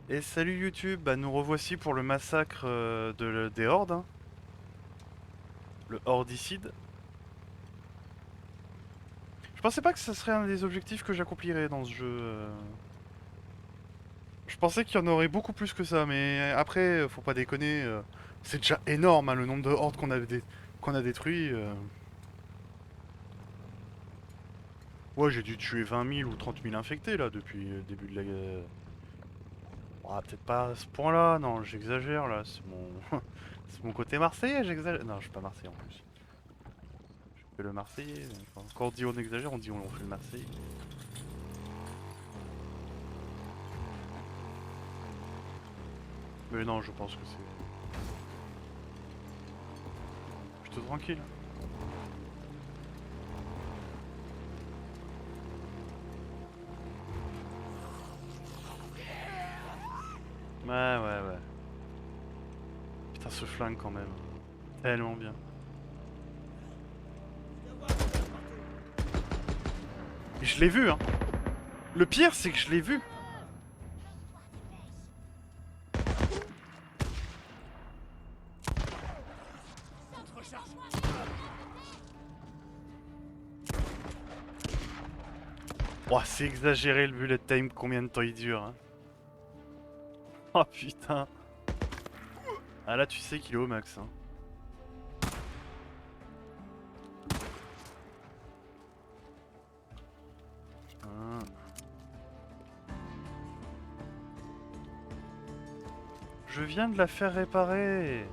Et salut YouTube, bah nous revoici pour le massacre des hordes, hein, le hordicide. Je pensais pas que ce serait un des objectifs que j'accomplirais dans ce jeu. Je pensais qu'il y en aurait beaucoup plus que ça, mais après, faut pas déconner, c'est déjà énorme hein, le nombre de hordes qu'on a détruit. Ouais, j'ai dû tuer 20 000 ou 30 000 infectés là depuis le début de la guerre. Ah, peut-être pas à ce point-là, non, j'exagère là, c'est mon... c'est mon côté marseillais, j'exagère. Non, je suis pas marseillais en plus. Que le Marseillais. Enfin, quand on dit on exagère, on dit on fait le Marseillais. Mais non, je pense que c'est plutôt tranquille. Ouais, ouais, ouais. Putain, ce flingue quand même. Tellement bien. Et je l'ai vu, hein. Le pire, c'est que je l'ai vu. Oh, c'est exagéré le bullet time, combien de temps il dure. Hein. Oh putain. Ah là, tu sais qu'il est au max. Hein. Ah. Je viens de la faire réparer.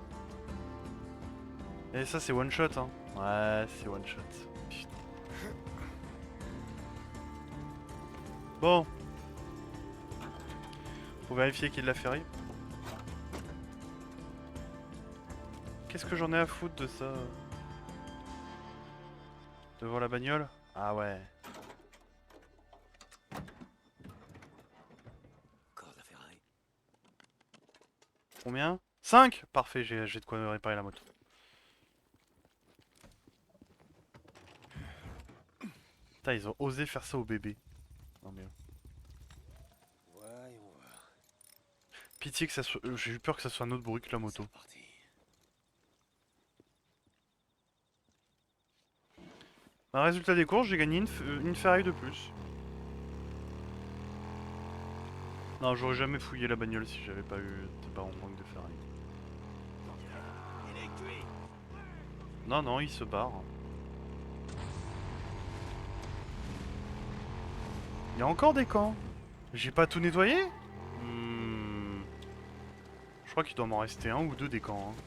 Et ça, c'est one shot. Hein. Ouais, c'est one shot. Putain. Bon, faut vérifier qu'il l'a fait rire. Qu'est-ce que j'en ai à foutre de ça? Devant la bagnole? Ah ouais. Encore de la ferraille. Combien? 5. Parfait, j'ai de quoi réparer la moto. Putain, ils ont osé faire ça au bébé. Non mais... Voyons voir. Pitié que ça soit... j'ai eu peur que ça soit un autre bruit que la moto. C'est parti. Bah, résultat des courses, j'ai gagné une ferraille de plus. Non, j'aurais jamais fouillé la bagnole si j'avais pas eu... T'es pas en manque de ferraille. Il est cuit. Non, non, il se barre. Il y a encore des camps. J'ai pas tout nettoyé? Je crois qu'il doit m'en rester un ou deux des camps. Hein.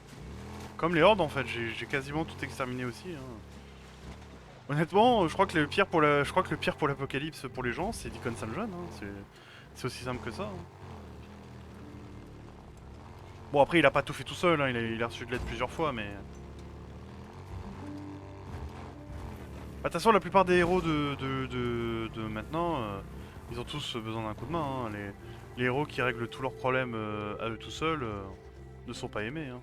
Comme les hordes en fait, j'ai quasiment tout exterminé aussi. Hein. Honnêtement, je crois que le pire pour je crois que le pire pour l'apocalypse pour les gens, c'est Deacon San John. Hein. C'est aussi simple que ça. Hein. Bon après, il a pas tout fait tout seul. Hein. Il a reçu de l'aide plusieurs fois, mais. Bah, de toute façon, la plupart des héros de maintenant, ils ont tous besoin d'un coup de main. Hein. Les héros qui règlent tous leurs problèmes à eux tout seuls ne sont pas aimés. Hein.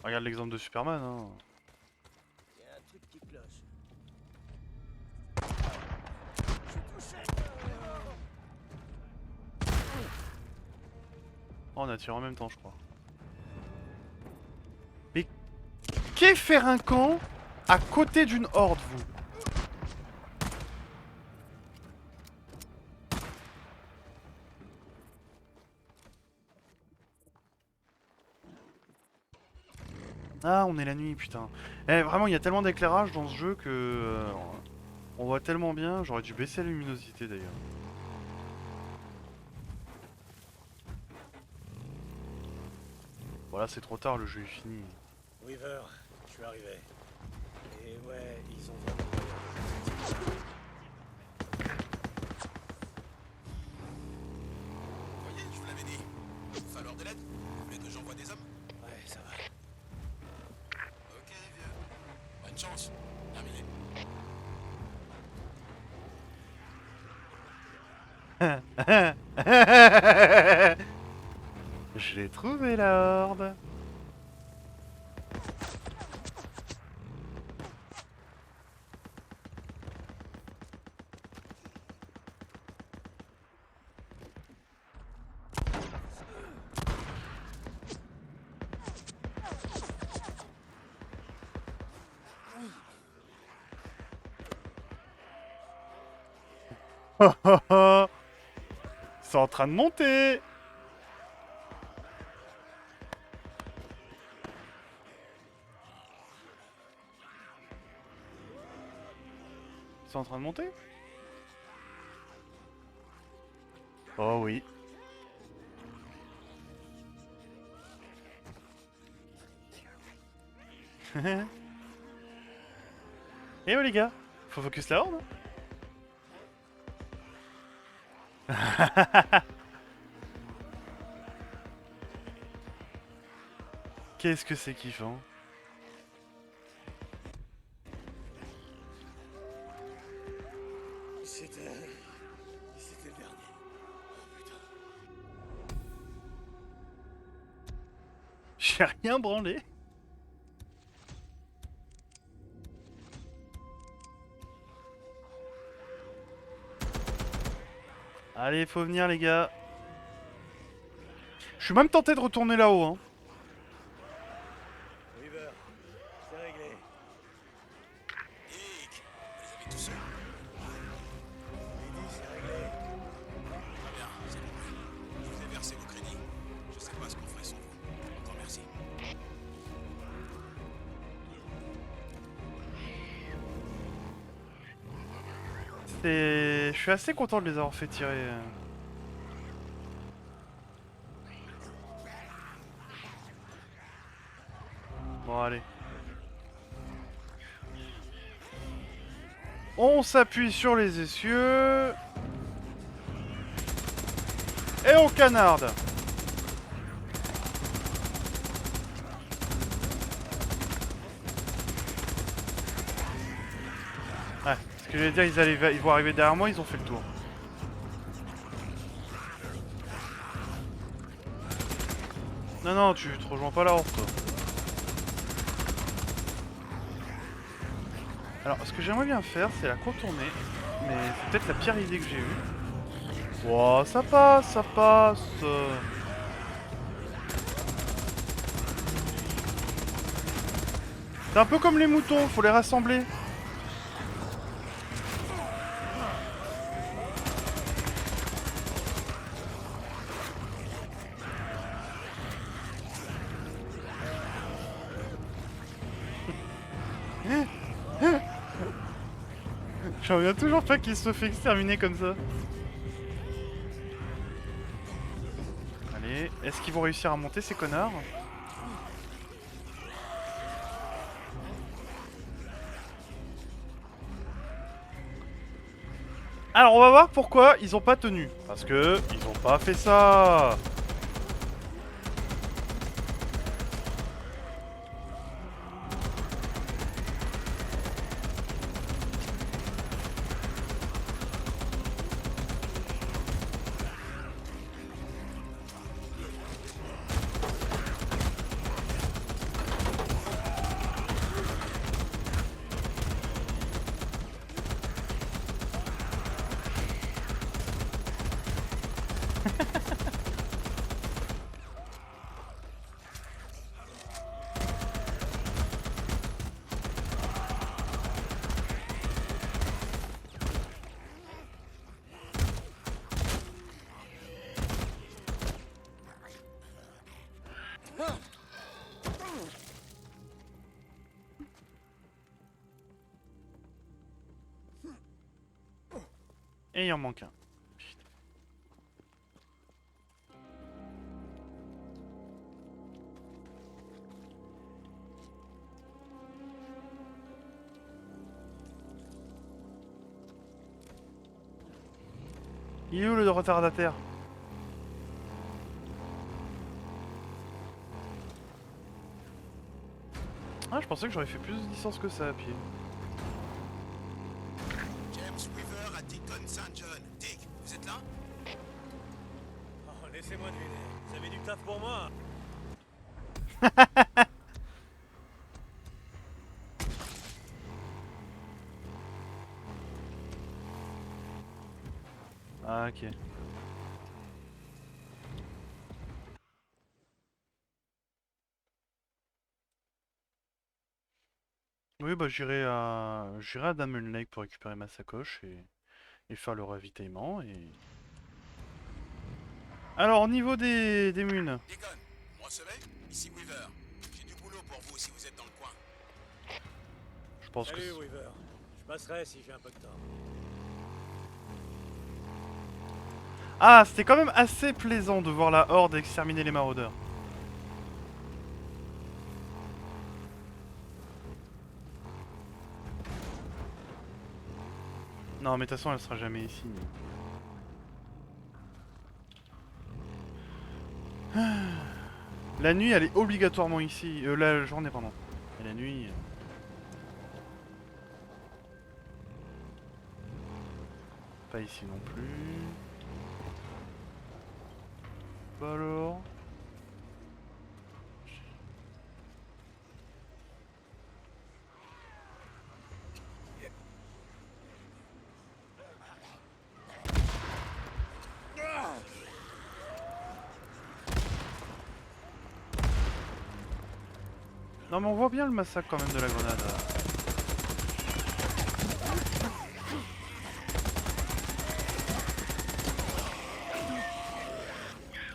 Regarde l'exemple de Superman. Hein. Il y a un truc qui cloche. Je suis touché. Oh, on a tiré en même temps, je crois. Mais qu'est faire un camp à côté d'une horde, vous? Ah, on est la nuit, putain. Eh, vraiment, il y a tellement d'éclairage dans ce jeu que... on voit tellement bien. J'aurais dû baisser la luminosité, d'ailleurs. Voilà, c'est trop tard, le jeu est fini. Weaver, je suis arrivé. Et ouais, ils ont vraiment... Voyez, je vous l'avais dit. Il va falloir de l'aide. Vous voulez que j'envoie des hommes? Ouais, ça va. Ok, vieux. Bonne chance. Terminé. Je l'ai trouvé, la horde. C'est en train de monter. C'est en train de monter. Oh oui. Eh oh les gars, faut focus la horde. Qu'est-ce que c'est kiffant. C'était le dernier. Oh putain. J'ai rien branlé. Allez, faut venir les gars. Je suis même tenté de retourner là-haut, hein. Weaver, c'est réglé. Nick, vous les avez tous seuls? Lydie, c'est réglé. Très bien, c'est compris. Je vous ai versé vos crédits. Je sais pas ce qu'on ferait sans vous. Encore merci. Je suis assez content de les avoir fait tirer. Bon, allez. On s'appuie sur les essieux. Et on canarde. Ouais, ce que j'allais dire, ils vont arriver derrière moi, ils ont fait le tour. Non, non, tu te rejoins pas la horde, toi. Alors, ce que j'aimerais bien faire, c'est la contourner. Mais c'est peut-être la pire idée que j'ai eue. Wow, ça passe, ça passe. C'est un peu comme les moutons, faut les rassembler. J'en reviens toujours pas qu'il se fait exterminer comme ça. Allez, est-ce qu'ils vont réussir à monter ces connards? Alors on va voir pourquoi ils ont pas tenu. Parce que ils ont pas fait ça. Et il en manque un. Putain. Il est où le retardataire? Ah, je pensais que j'aurais fait plus de distance que ça à pied. James Weaver à Deacon St. John. Dick, vous êtes là? Oh, laissez-moi deviner. Vous avez du taf pour moi? Ah, ok. Oui, bah j'irai à Diamond Lake pour récupérer ma sacoche et Et faire le ravitaillement et... Alors, au niveau des munes. Deacon, vous me recevez? Ici Weaver. J'ai du boulot pour vous si vous êtes dans le coin. Je pense que... Salut Weaver. Je passerai si j'ai un peu de temps. Ah, c'était quand même assez plaisant de voir la horde exterminer les maraudeurs. Non, mais de toute façon, elle sera jamais ici. La nuit, elle est obligatoirement ici. La journée, pardon. Et la nuit... Pas ici non plus. Bah alors... Non mais on voit bien le massacre quand même de la grenade.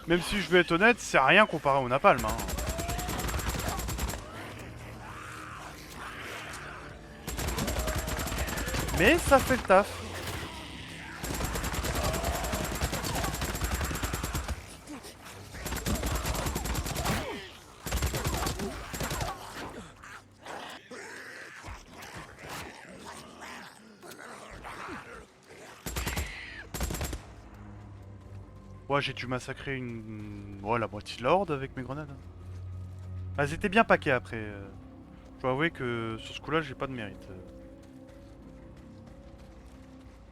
Même si je vais être honnête, c'est rien comparé au napalm. Hein. Mais ça fait le taf. Ouais, j'ai dû massacrer ouais, la moitié de la horde avec mes grenades. Elles étaient bien paquées après. Je dois avouer que sur ce coup-là, j'ai pas de mérite.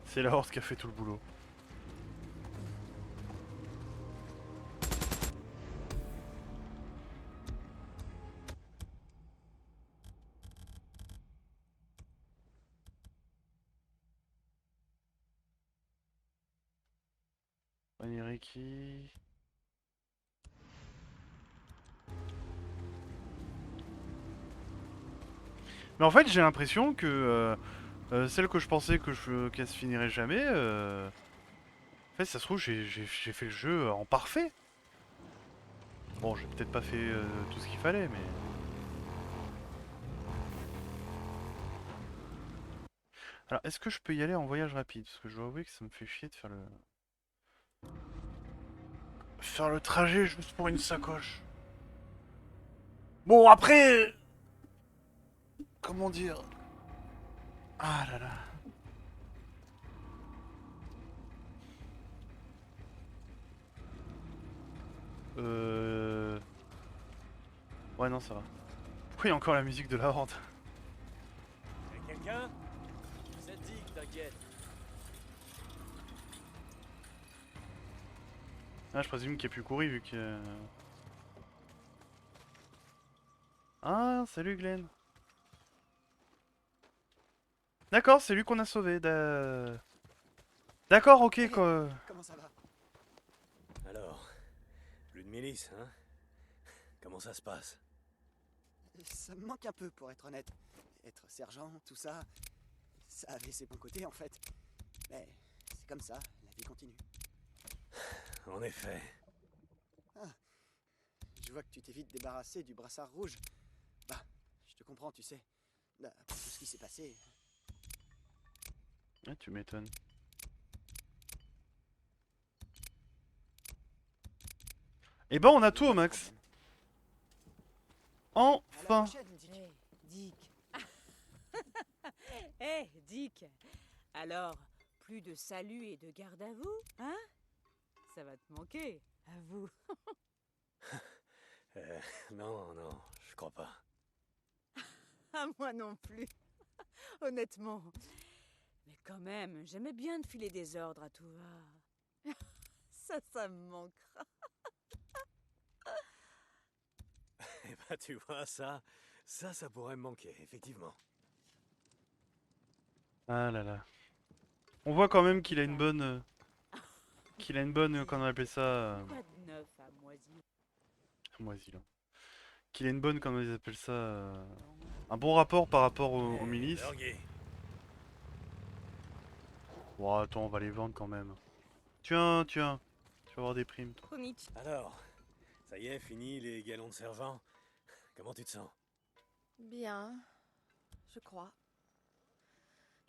C'est la horde qui a fait tout le boulot. Oniriki. Mais en fait, j'ai l'impression que celle que je pensais qu'elle se finirait jamais, en fait, ça se trouve, j'ai fait le jeu en parfait. Bon, j'ai peut-être pas fait tout ce qu'il fallait, mais... Alors, est-ce que je peux y aller en voyage rapide? Parce que je dois avouer que ça me fait chier de faire le... Faire le trajet juste pour une sacoche. Bon, après... Comment dire? Ah là là. Euh... Ouais, non, ça va. Pourquoi il y a encore la musique de la horde? Y'a quelqu'un? C'est Dick, t'inquiète. Ah, je présume qu'il a pu courir vu que... Ah, salut Glenn. D'accord, c'est lui qu'on a sauvé. D'accord, ok, Hey, quoi. comment ça va? Alors, plus de milice, hein? Comment ça se passe? Ça me manque un peu, pour être honnête. Être sergent, tout ça, ça avait ses bons côtés en fait. Mais c'est comme ça, la vie continue. En effet. Je vois que tu t'es vite débarrassé du brassard rouge. Bah, je te comprends, tu sais. Bah, après tout ce qui s'est passé. Ah, tu m'étonnes. Eh ben, on a tout au max. À la Enfin. prochaine, Dick. Hé, Dick. Hé, Dick. Alors, plus de salut et de garde à vous, hein? Ça va te manquer, à vous. Non, je crois pas. À moi non plus. Honnêtement. Mais quand même, j'aimais bien de filer des ordres à tout va. Ça me manquera. Eh ben, tu vois, ça pourrait me manquer, effectivement. Ah là là. On voit quand même qu'il a une bonne... qu'il a une bonne... Comment on appelle ça Quoi de neuf à moisir? Moisi, là. Qu'il a une bonne... Comment ils appellent ça un bon rapport par rapport aux milices. Lurgué. Bon, attends, on va les vendre quand même. Tiens, tiens. Tu vas avoir des primes, toi. Kronich. Alors, ça y est, fini les galons de sergent. Comment tu te sens? Bien, je crois.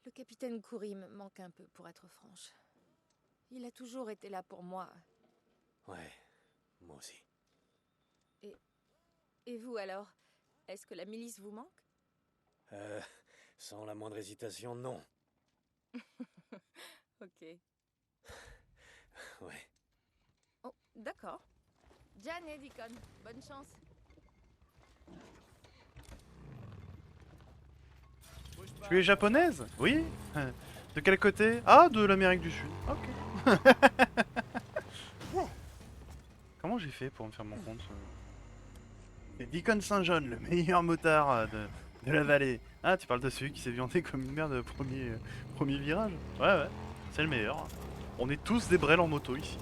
Le capitaine Coury me manque un peu, pour être franche. Il a toujours été là pour moi. Ouais, moi aussi. Et vous alors? Est-ce que la milice vous manque? Euh, Sans la moindre hésitation, non. Ok. Ouais. Oh, d'accord. Jan et Deacon, bonne chance. Tu es japonaise? Oui. De quel côté? Ah, de l'Amérique du Sud. Ok. Comment j'ai fait pour me faire mon compte? C'est Deacon Saint-John, le meilleur motard de la vallée. Ah, tu parles de celui qui s'est viandé comme une merde au premier virage? Ouais, ouais, c'est le meilleur. On est tous des brels en moto ici.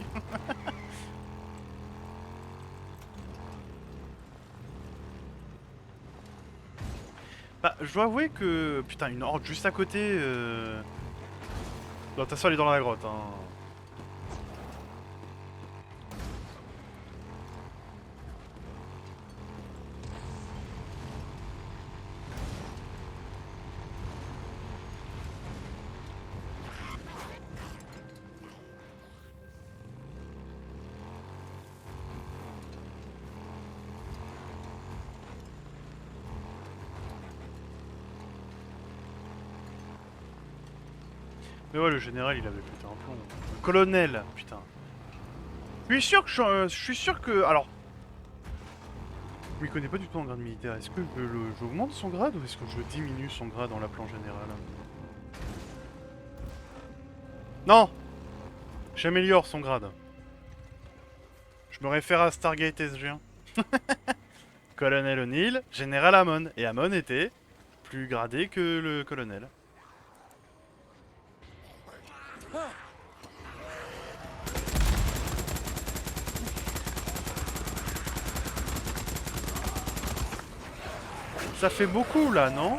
Bah, je dois avouer que... Putain, une horde juste à côté... Non, de toute façon, elle est dans la grotte, hein. Mais ouais, le général, il avait pété un plomb. Le colonel, putain. Je suis sûr que... Alors... Je m'y connais pas du tout en grade militaire. Est-ce que j'augmente son grade ou est-ce que je diminue son grade en l'appelant général? Non! J'améliore son grade. Je me réfère à Stargate SG1. Colonel O'Neill, général Hammond. Et Hammond était plus gradé que le colonel. Ça fait beaucoup là, non?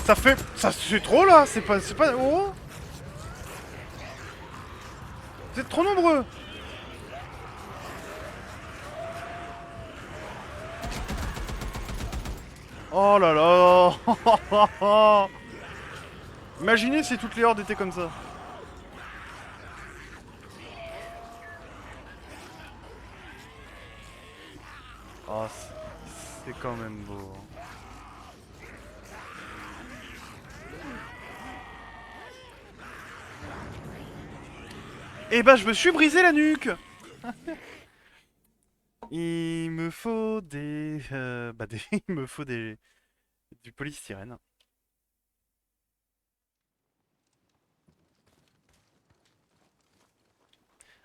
Ça fait... Ça c'est trop là, c'est pas... Oh! Vous êtes trop nombreux! Oh là là! Imaginez si toutes les hordes étaient comme ça. Oh, c'est quand même beau. Eh ben, je me suis brisé la nuque. Il me faut des... il me faut du polystyrène.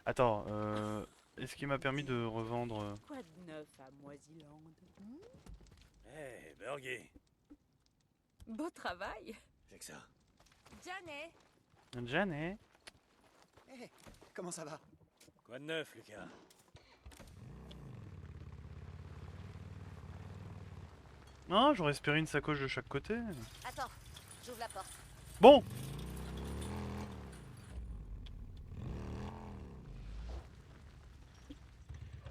Attends, est-ce qu'il m'a permis de revendre... Quoi de neuf à Moisiland? Hé, Burger. Beau travail. J'ai que ça. Janet. Janet? Hé, comment ça va? Quoi de neuf, Lucas? Non, j'aurais espéré une sacoche de chaque côté. Attends, j'ouvre la porte. Bon!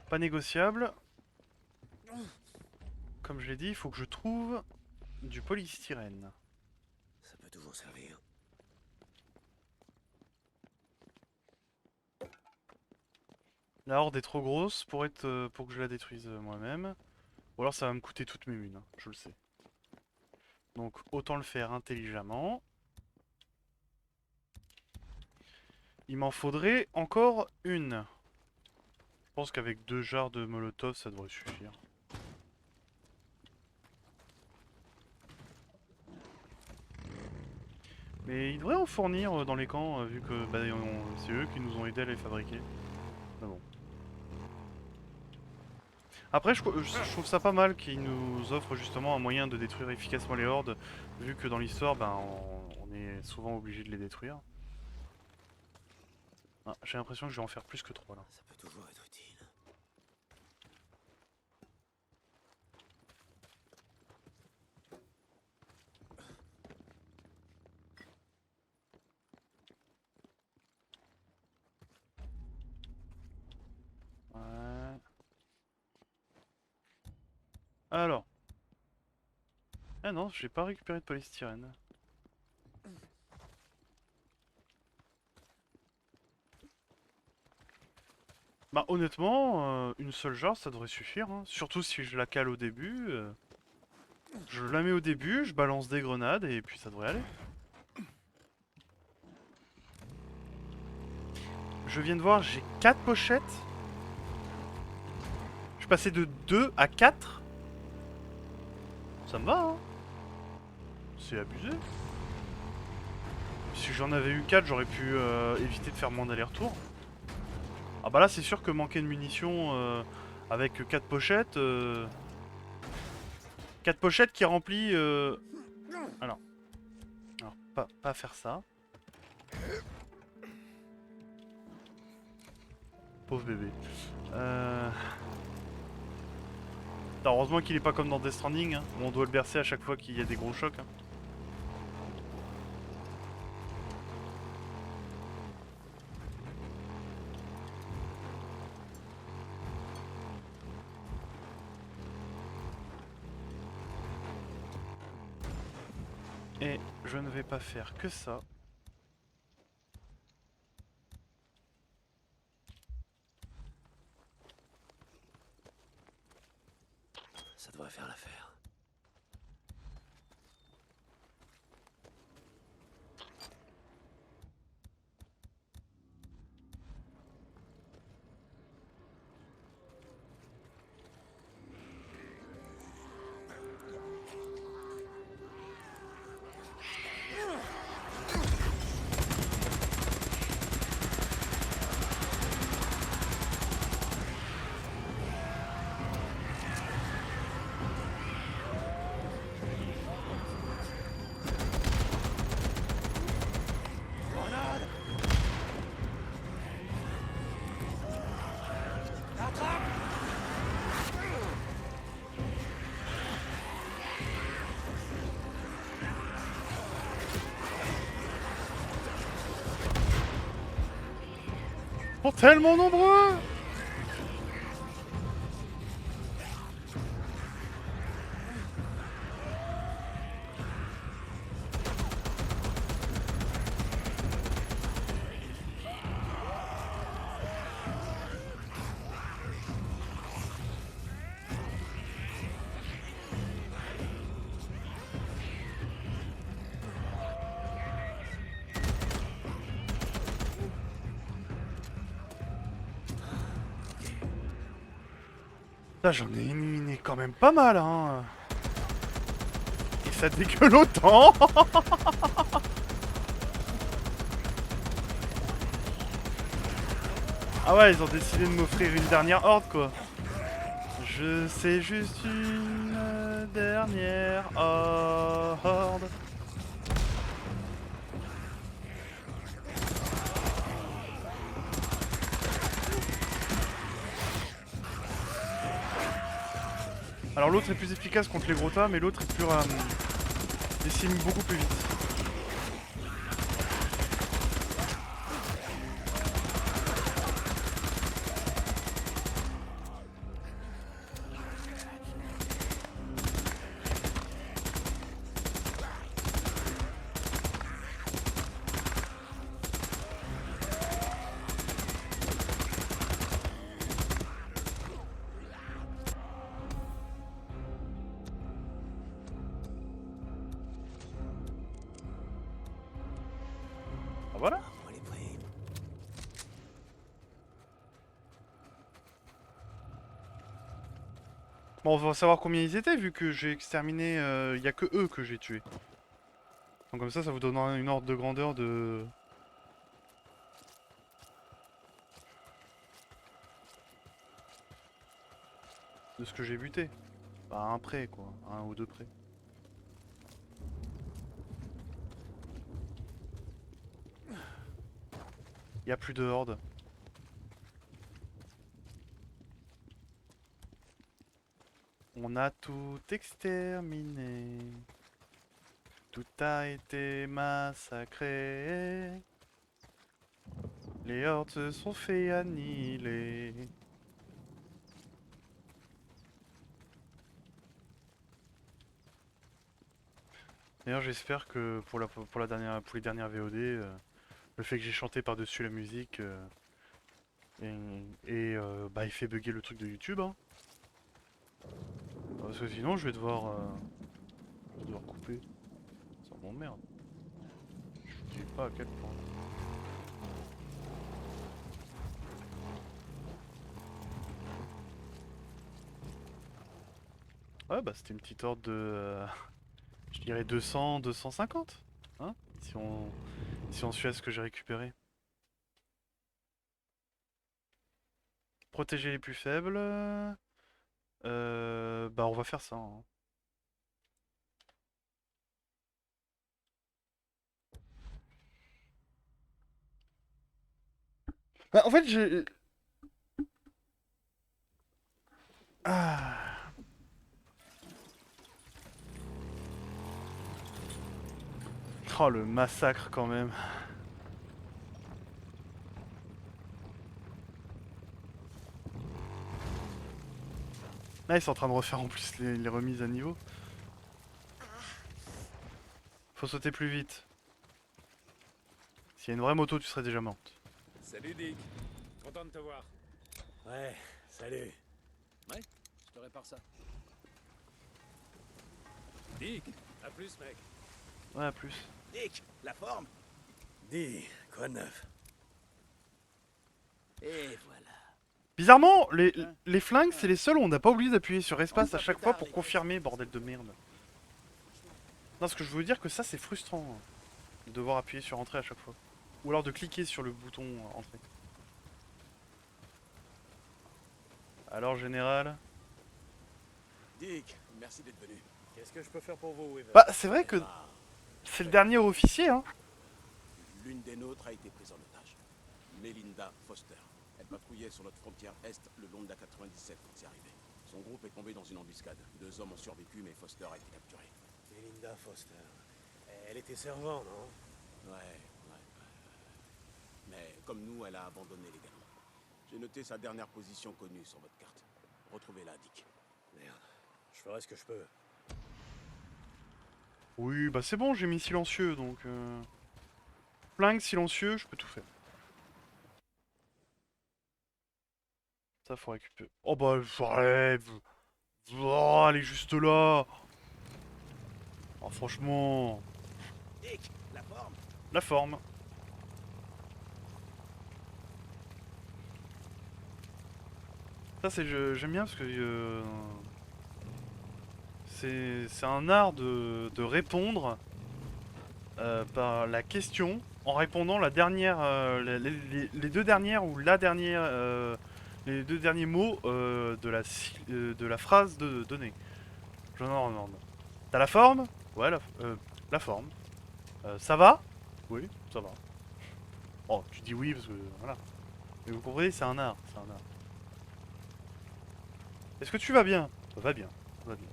Pas négociable. Comme je l'ai dit, il faut que je trouve du polystyrène. Ça peut toujours servir. La horde est trop grosse pour pour que je la détruise moi-même. Ou alors ça va me coûter toutes mes mines, hein, je le sais. Donc autant le faire intelligemment. Il m'en faudrait encore une. Je pense qu'avec 2 jarres de molotov ça devrait suffire. Mais ils devraient en fournir dans les camps vu que bah, c'est eux qui nous ont aidés à les fabriquer. Mais bon. Après je trouve ça pas mal qu'ils nous offrent justement un moyen de détruire efficacement les hordes, vu que dans l'histoire ben, on est souvent obligé de les détruire. Ah, j'ai l'impression que je vais en faire plus que 3 là. Ça peut toujours être utile. Alors. Ah non, j'ai pas récupéré de polystyrène. Bah honnêtement, une seule jarre ça devrait suffire, hein. Surtout si je la cale au début. Je la mets au début, je balance des grenades et puis ça devrait aller. Je viens de voir, j'ai 4 pochettes. Je suis passé de 2 à 4. Ça me va, hein. C'est abusé. Si j'en avais eu 4, j'aurais pu éviter de faire moins d'aller-retour. Ah bah là, c'est sûr que manquer de munitions avec 4 pochettes... 4 pochettes qui remplissent... Alors, pas faire ça. Pauvre bébé. Heureusement qu'il est pas comme dans Death Stranding, hein, où on doit le bercer à chaque fois qu'il y a des gros chocs. Hein. Et je ne vais pas faire que ça. Ça devrait faire l'affaire. Ils sont tellement nombreux! Là j'en ai éliminé quand même pas mal, hein. Et ça dégueule autant. Ah ouais, ils ont décidé de m'offrir une dernière horde, quoi. Je sais juste une dernière horde. Alors l'autre est plus efficace contre les gros tas, mais l'autre est plus décime beaucoup plus vite. Ah, voilà. On les pris. Bon, on va savoir combien ils étaient vu que j'ai exterminé. Il y a que eux que j'ai tués. Donc comme ça vous donnera une ordre de grandeur de ce que j'ai buté. Bah un près quoi, un ou deux près. Il y a plus de horde. On a tout exterminé. Tout a été massacré. Les hordes se sont fait annihiler. D'ailleurs, j'espère que pour les dernières VOD, le fait que j'ai chanté par-dessus la musique bah, il fait bugger le truc de YouTube, hein. Parce que sinon, je vais devoir couper. Ça m'emmerde. Je vous dis pas à quel point. Ouais, bah c'était une petite ordre de, je dirais 200, 250, hein, si on suit à ce que j'ai récupéré. Protéger les plus faibles, bah on va faire ça, hein. Bah en fait j'ai... Ah. Oh le massacre quand même. Là ils sont en train de refaire en plus les remises à niveau. Faut sauter plus vite. S'il y a une vraie moto tu serais déjà morte. Salut Dick, content de te voir. Ouais, salut. Ouais, je te répare ça. Dick, à plus mec. Ouais, à plus. Dick, la forme. Dis, quoi de neuf? Et voilà. Bizarrement, les flingues, c'est les seuls où on n'a pas oublié d'appuyer sur espace à chaque fois pour confirmer, bordel de merde. Non, ce que je veux dire que ça, c'est frustrant, hein, de devoir appuyer sur entrée à chaque fois. Ou alors de cliquer sur le bouton entrée. Alors, général... Dick, merci d'être venu. Qu'est-ce que je peux faire pour vous, Weaver? Bah, c'est vrai que c'est le dernier officier, hein. L'une des nôtres a été prise en otage. Melinda Foster. Elle patrouillait sur notre frontière est le long de la 97 quand c'est arrivé. Son groupe est tombé dans une embuscade. 2 hommes ont survécu, mais Foster a été capturée. Melinda Foster. Elle était servant, non? Ouais. Mais comme nous, elle a abandonné légalement. J'ai noté sa dernière position connue sur votre carte. Retrouvez-la, Dick. Merde. Je ferai ce que je peux. Oui, bah c'est bon, j'ai mis silencieux, donc... Flingue, silencieux, je peux tout faire. Ça, faut récupérer. Oh bah, j'arrête. Oh, elle est juste là. Oh, franchement... Dick, la forme. La forme. Ça, j'aime bien parce que... c'est un art de répondre par la question en répondant la dernière, les deux dernières ou la dernière, les deux derniers mots de la phrase donnée. Je n'en demande. T'as la forme? Ouais, la forme. Ça va? Oui, ça va. Oh, tu dis oui parce que voilà. Mais vous comprenez, c'est un art, c'est un art. Est-ce que tu vas bien? Ça va bien, ça va bien.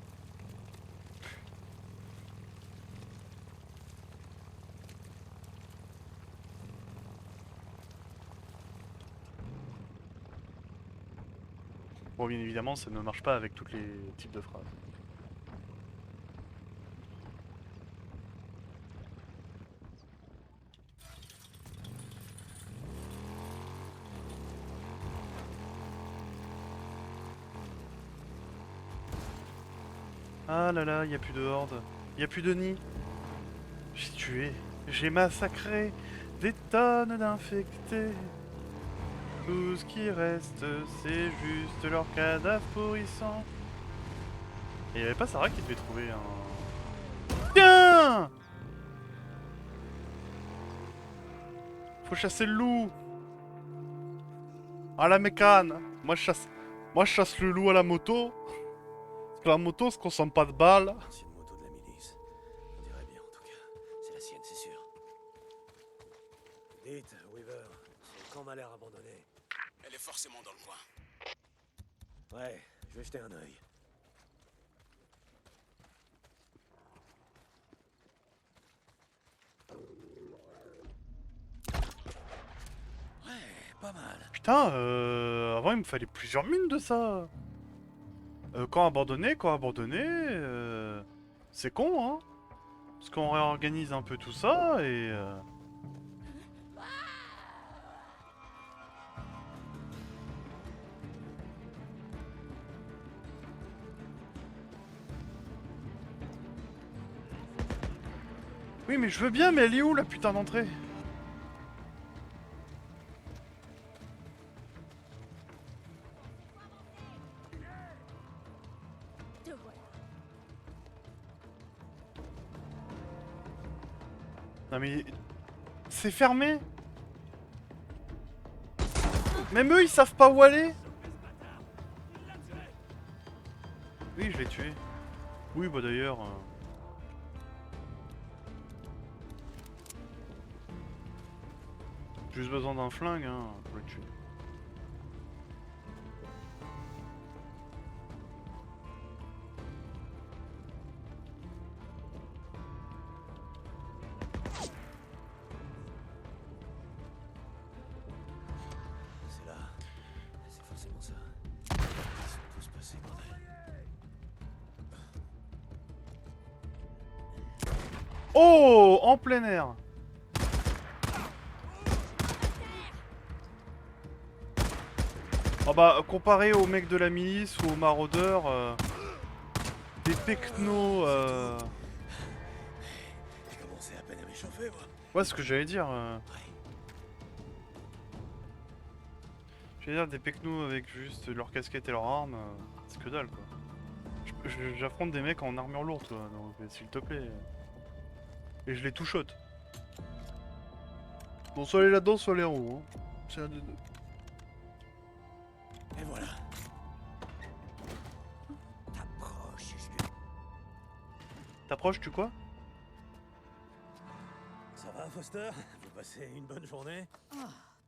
Bon, bien évidemment, ça ne marche pas avec tous les types de phrases. Ah là là, y a plus de horde, y a plus de nid. J'ai tué, j'ai massacré des tonnes d'infectés. Tout ce qui reste, c'est juste leur cadavre pourrissant. Et y'avait pas Sarah qui devait trouver un... Tiens! Faut chasser le loup. À la mécane. Moi je chasse le loup à la moto. Parce que la moto, se consomme pas de balles. C'est une moto de la milice. On dirait bien, en tout cas. C'est la sienne, c'est sûr. Dites, Weaver, son camp m'a l'air abandonné. Elle est forcément dans le coin. Ouais, je vais jeter un œil. Ouais, pas mal. Putain, avant il me fallait plusieurs mines de ça. Quand abandonné, c'est con, hein. Parce qu'on réorganise un peu tout ça et... Oui mais je veux bien, mais elle est où la putain d'entrée? Te voilà. Non mais... C'est fermé. Même eux ils savent pas où aller. Oui je l'ai tué. Oui bah d'ailleurs... Juste besoin d'un flingue hein, pour le tuer. C'est là. C'est forcément ça. Ils sont tous passés, bordel. Oh, en plein air. Ah bah, comparé aux mecs de la milice ou aux maraudeurs, des technos... J'ai commencé à peine à m'échauffer, moi. Ouais, ce que j'allais dire. J'allais dire, des technos avec juste leur casquette et leurs armes, c'est que dalle, quoi. J'affronte des mecs en armure lourde, toi, donc s'il te plaît. Et je les two-shot. Bon, soit les là-dedans, soit les en haut. Hein. C'est un des deux. Et voilà. T'approches, T'approches, tu quoi? Ça va, Foster? Vous passez une bonne journée? Oh,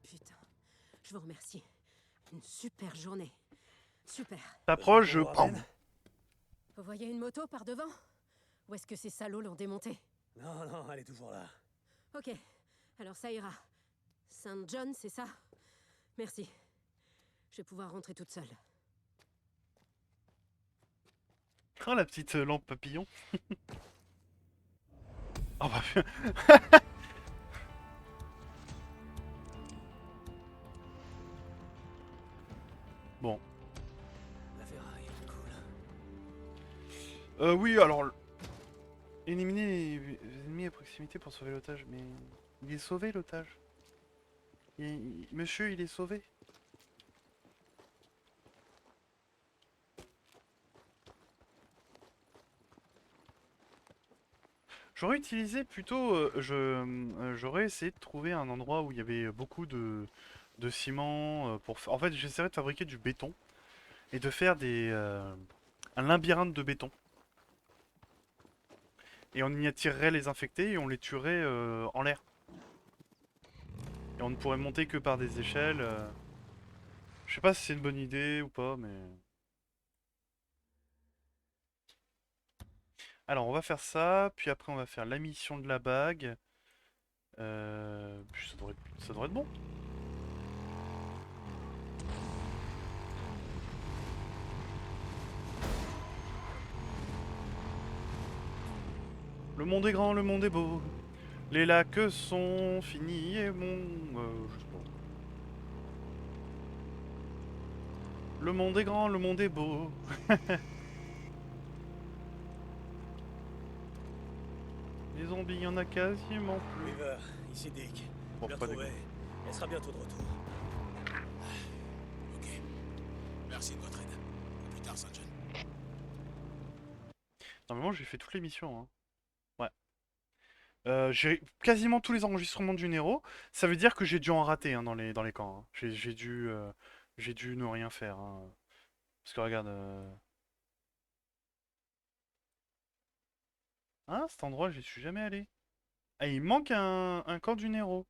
putain. Je vous remercie. Une super journée. Super. T'approches, je... Warden? Vous voyez une moto par devant? Ou est-ce que ces salauds l'ont démontée? Non, non, elle est toujours là. Ok. Alors ça ira. Saint John, c'est ça? Merci. Je vais pouvoir rentrer toute seule. Oh, la petite lampe papillon. Oh bah... Bon. La ferraille, cool. Oui, alors... Éliminer les ennemis à proximité pour sauver l'otage, mais... Il est sauvé, l'otage. Monsieur, il est sauvé. J'aurais utilisé plutôt... j'aurais essayé de trouver un endroit où il y avait beaucoup de ciment pour... En fait, j'essaierais de fabriquer du béton. Et de faire un labyrinthe de béton. Et on y attirerait les infectés et on les tuerait en l'air. Et on ne pourrait monter que par des échelles. Je sais pas si c'est une bonne idée ou pas, mais... Alors, on va faire ça, puis après on va faire la mission de la bague. Puis ça devrait être bon. Le monde est grand, le monde est beau. Les lacs sont finis et je sais pas. Le monde est grand, le monde est beau. Les zombies, y en a quasiment plus. Weaver, ici Dick. Bon, Je l'ai pas retrouvée. Elle sera bientôt de retour. Ok. Merci de votre aide. À plus tard, Saint-John. Normalement, j'ai fait toutes les missions. Hein. Ouais. J'ai quasiment tous les enregistrements du Nero. Ça veut dire que j'ai dû en rater hein, dans les camps. Hein. J'ai dû ne rien faire. Hein. Parce que regarde... Ah, cet endroit, j'y suis jamais allé. Ah, il manque un camp du Nero.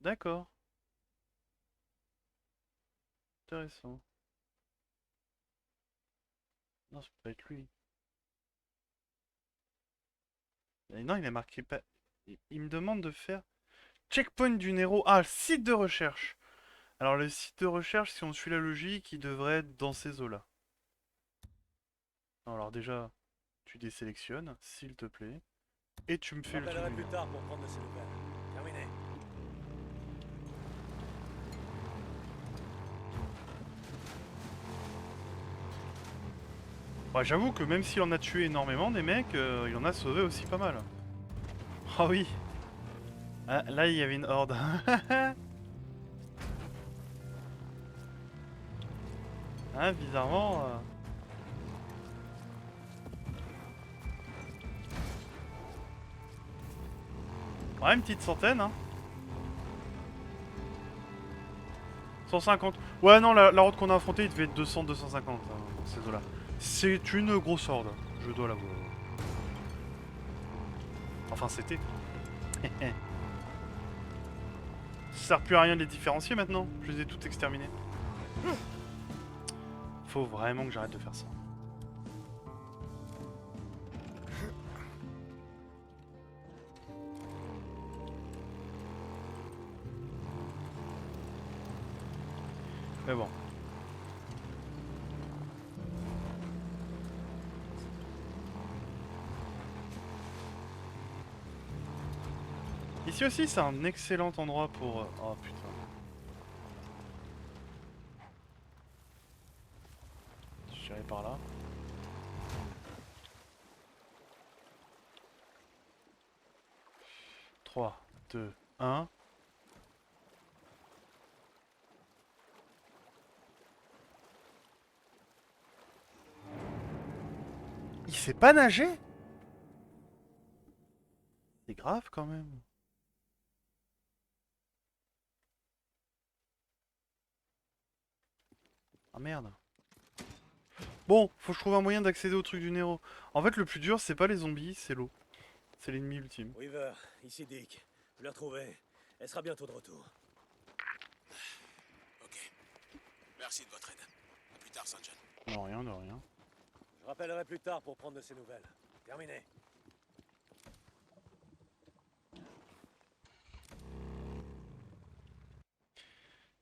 D'accord. Intéressant. Non, ça peut pas être lui. Non, il a marqué pas... Il me demande de faire... Checkpoint du Nero. Ah, site de recherche. Alors, le site de recherche, si on suit la logique, il devrait être dans ces eaux-là. Alors déjà, tu désélectionnes, s'il te plaît. et tu me Je fais le rappellerai tout. plus tard pour prendre de ses nouvelles. Terminé. Ouais, j'avoue que même s'il en a tué énormément des mecs, il en a sauvé aussi pas mal. Ah oui. Ah, là, il y avait une horde. Ah, bizarrement. Ouais, une petite centaine, hein. 150. Ouais, non, la horde qu'on a affrontée, il devait être 200-250 hein, dans ces eaux-là. C'est une grosse horde, je dois l'avouer. Enfin, c'était. Ça sert plus à rien de les différencier maintenant. Je les ai toutes exterminées. Faut vraiment que j'arrête de faire ça. Mais bon. Ici aussi, c'est un excellent endroit pour... Oh putain. J'irai par là. Trois, 2, 1. Il sait pas nager? C'est grave quand même. Ah merde. Bon, faut que je trouve un moyen d'accéder au truc du Nero. En fait, le plus dur, c'est pas les zombies, c'est l'eau. C'est l'ennemi ultime. Weaver, ici Dick. Je l'ai retrouvée. Elle sera bientôt de retour. Ok. Merci de votre aide. À plus tard, St. John. Non, rien, de rien. Je rappellerai plus tard pour prendre de ses nouvelles. Terminé.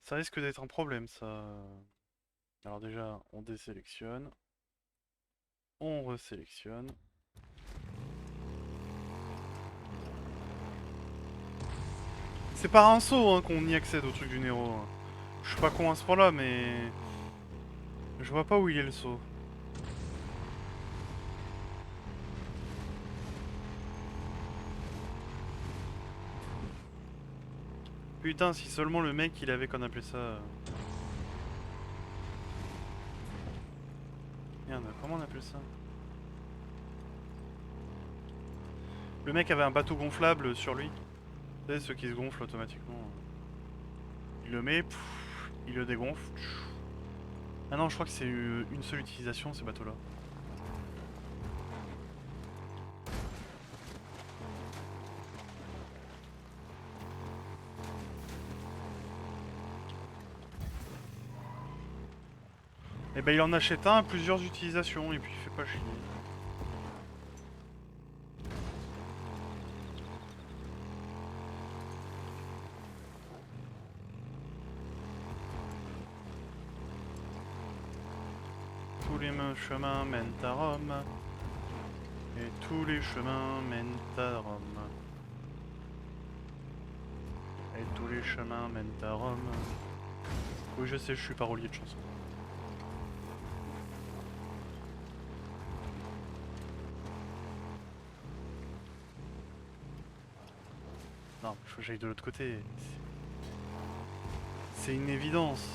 Ça risque d'être un problème, ça. Alors déjà, on désélectionne. On resélectionne. C'est par un saut hein, qu'on y accède au truc du Nero. Hein. Je suis pas con à ce point-là, mais... Je vois pas où il est le saut. Putain, si seulement le mec il avait qu'on appelait ça... Merde, comment on appelle ça? Le mec avait un bateau gonflable sur lui. Vous savez, ceux qui se gonflent automatiquement. Il le met, il le dégonfle. Ah non, je crois que c'est une seule utilisation ces bateaux-là. Et ben il en achète un à plusieurs utilisations et puis il fait pas chier. Tous les chemins mènent à Rome. Et tous les chemins mènent à Rome. Et tous les chemins mènent à Rome. Oui, je sais, je suis parolier de chanson. Non, il faut que j'aille de l'autre côté. C'est une évidence.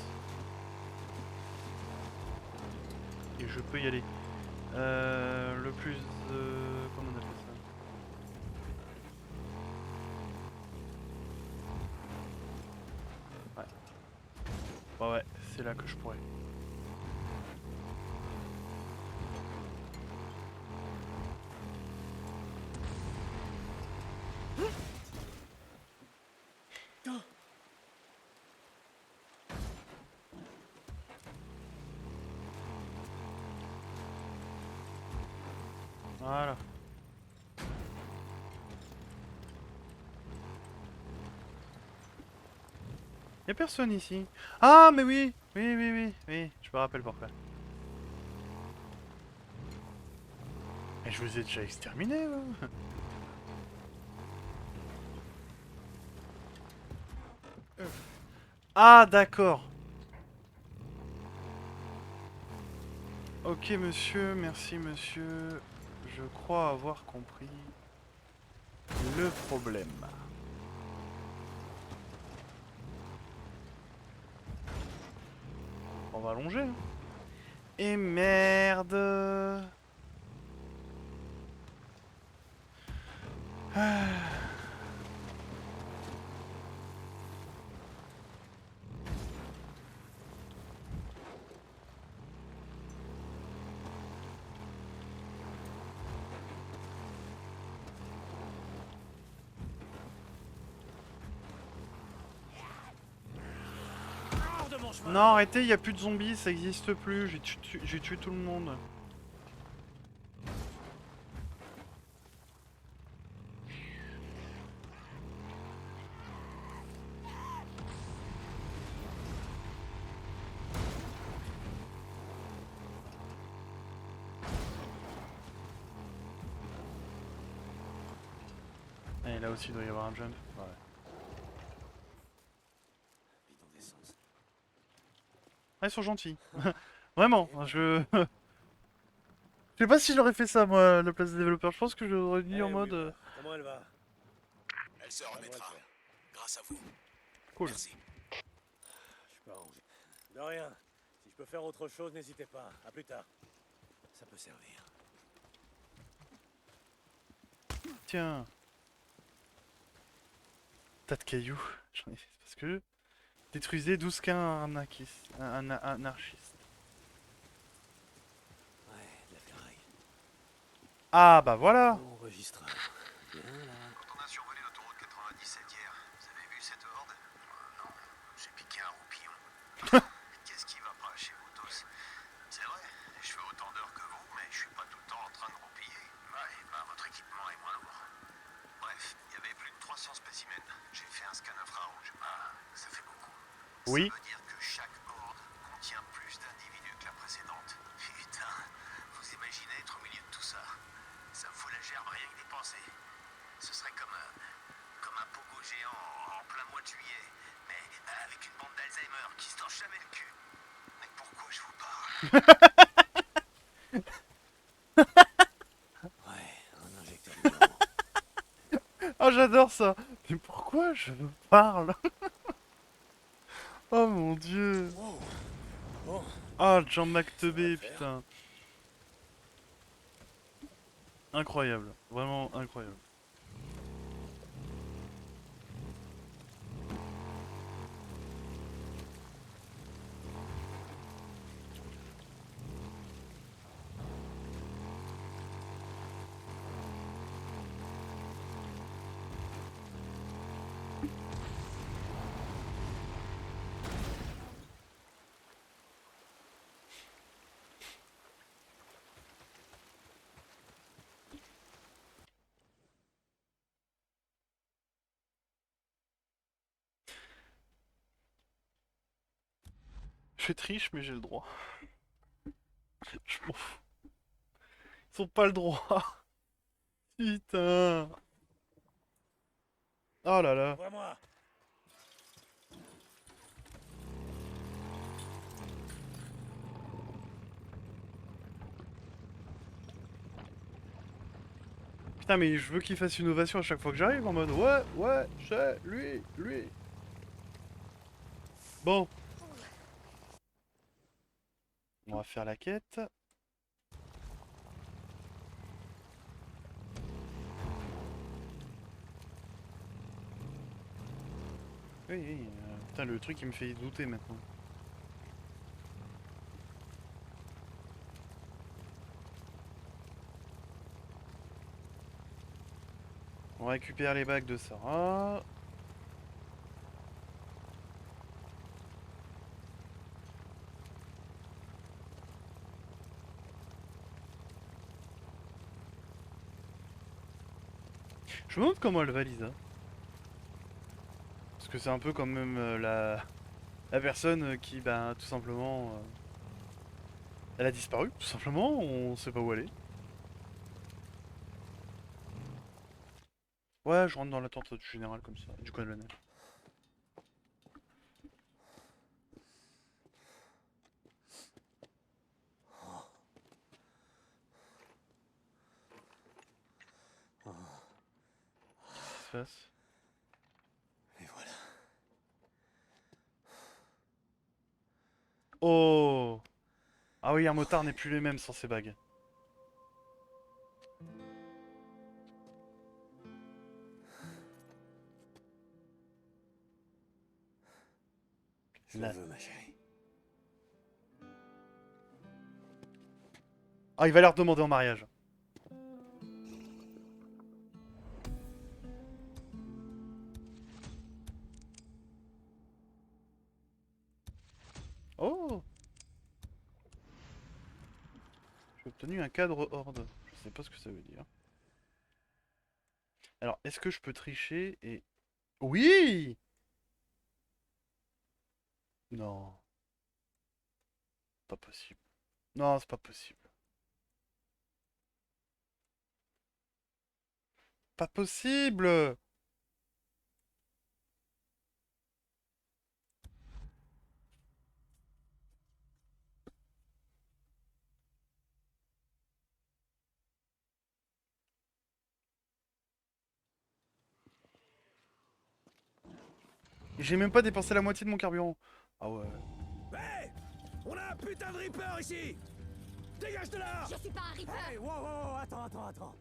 Et je peux y aller. Le plus... comment on appelle ça? Ouais. Bah ouais, c'est là que je pourrais. Voilà. Y'a personne ici. Ah mais oui. Oui, je me rappelle pourquoi. Et je vous ai déjà exterminé là. Ah, d'accord. Ok, monsieur, merci, monsieur. Je crois avoir compris le problème. On va allonger. Hein. Et merde. Ah. Hors de mon chemin. Non, arrêtez, il n'y a plus de zombies, ça existe plus. J'ai tué tout le monde. Et là aussi, il doit y avoir un jump. Ouais. Bidon d'essence. Ah, ils sont gentils. Vraiment, je... Je sais pas si j'aurais fait ça, moi, à la place des développeurs. Je pense que j'aurais dit en Eh, mode... Weaver, comment elle va? Elle se Ça devrait remettra. le faire. Grâce à vous. Cool. Merci. Je suis pas arrangé. De rien. Si je peux faire autre chose, n'hésitez pas. À plus tard. Ça peut servir. Tiens. Tas de cailloux. J'en ai fait parce que... Détruisez 12 qu'un arnaquiste. Un anarchiste. Ouais, de la ferraille. Ah, bah voilà. Enregistreur. Bien là. Quand on a survolé l'autoroute 97 hier, vous avez vu cette horde? Non, j'ai piqué un roupillon. Qu'est-ce qui va pas chez vous tous? C'est vrai, je fais autant d'heures que vous, mais je suis pas tout le temps en train de roupiller. Ouais, bah votre équipement est moins lourd. Bref, il y avait plus de 300 spécimens. J'ai fait un scan infrarouge. Ah, ça fait beaucoup. Oui. Ça veut dire que chaque horde contient plus d'individus que la précédente. Putain, vous imaginez être au milieu de tout ça? Ça me fout la gerbe rien que d'y penser. Ce serait comme un pogo géant en plein mois de juillet, mais avec une bande d'Alzheimer qui se lance jamais le cul. Mais pourquoi je vous parle? Ouais, un injecteur de Ah, j'adore ça. Mais pourquoi je me parle? Oh mon dieu. Wow. Bon, Ah, Jean ça va McTeubé, le faire. putain. Incroyable. Vraiment incroyable. Je triche, mais j'ai le droit. Je m'en fous. Ils ont pas le droit. Putain. Oh là là. Vois-moi. Putain, mais je veux qu'il fasse une ovation à chaque fois que j'arrive en mode ouais, ouais, c'est lui. Bon. On va faire la quête. Oui. Putain, le truc il me fait douter maintenant. On récupère les bagues de Sarah. Je me demande comment elle valise. Hein. Parce que c'est un peu quand même la personne qui, bah, tout simplement... elle a disparu, tout simplement, on sait pas où elle est. Ouais, je rentre dans la tente du général comme ça, du colonel. fasse? Et voilà. Oh! Ah oui, un motard n'est plus les mêmes sans ses bagues. Je Là. le veux, ma chérie. Ah, il va leur demander en mariage. Oh! J'ai obtenu un cadre horde. Je sais pas ce que ça veut dire. Alors, est-ce que je peux tricher et... Oui! Non. Pas possible. Non, c'est pas possible. Pas possible! J'ai même pas dépensé la moitié de mon carburant. Ah ouais. Hé! On a un putain de Reaper ici! Dégage de là! Je suis pas un Reaper! Hey, wow, attends.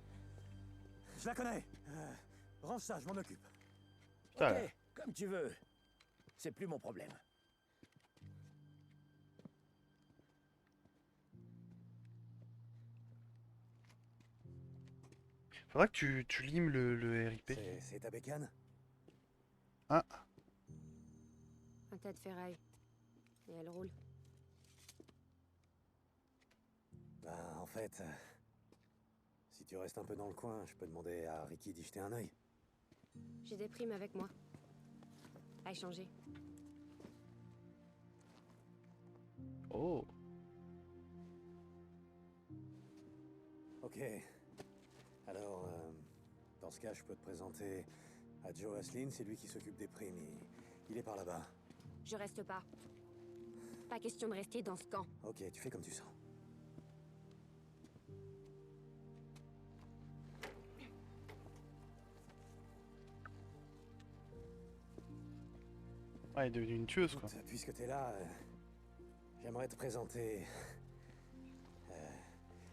Je la connais. Range ça, je m'en occupe. Putain, là. Ok, comme tu veux. C'est plus mon problème. Faudra que tu limes le RIP. C'est ta bécane? Ah, Un tas de ferraille. Et elle roule. Bah, en fait... si tu restes un peu dans le coin, je peux demander à Ricky d'y jeter un œil. J'ai des primes avec moi. À échanger. oh. Ok. Alors, dans ce cas, je peux te présenter à Joe Aslin, c'est lui qui s'occupe des primes. Il est par là-bas. Je reste pas. Pas question de rester dans ce camp. Ok, tu fais comme tu sens. Ouais, elle est devenue une tueuse, quoi. Écoute, puisque t'es là, j'aimerais te présenter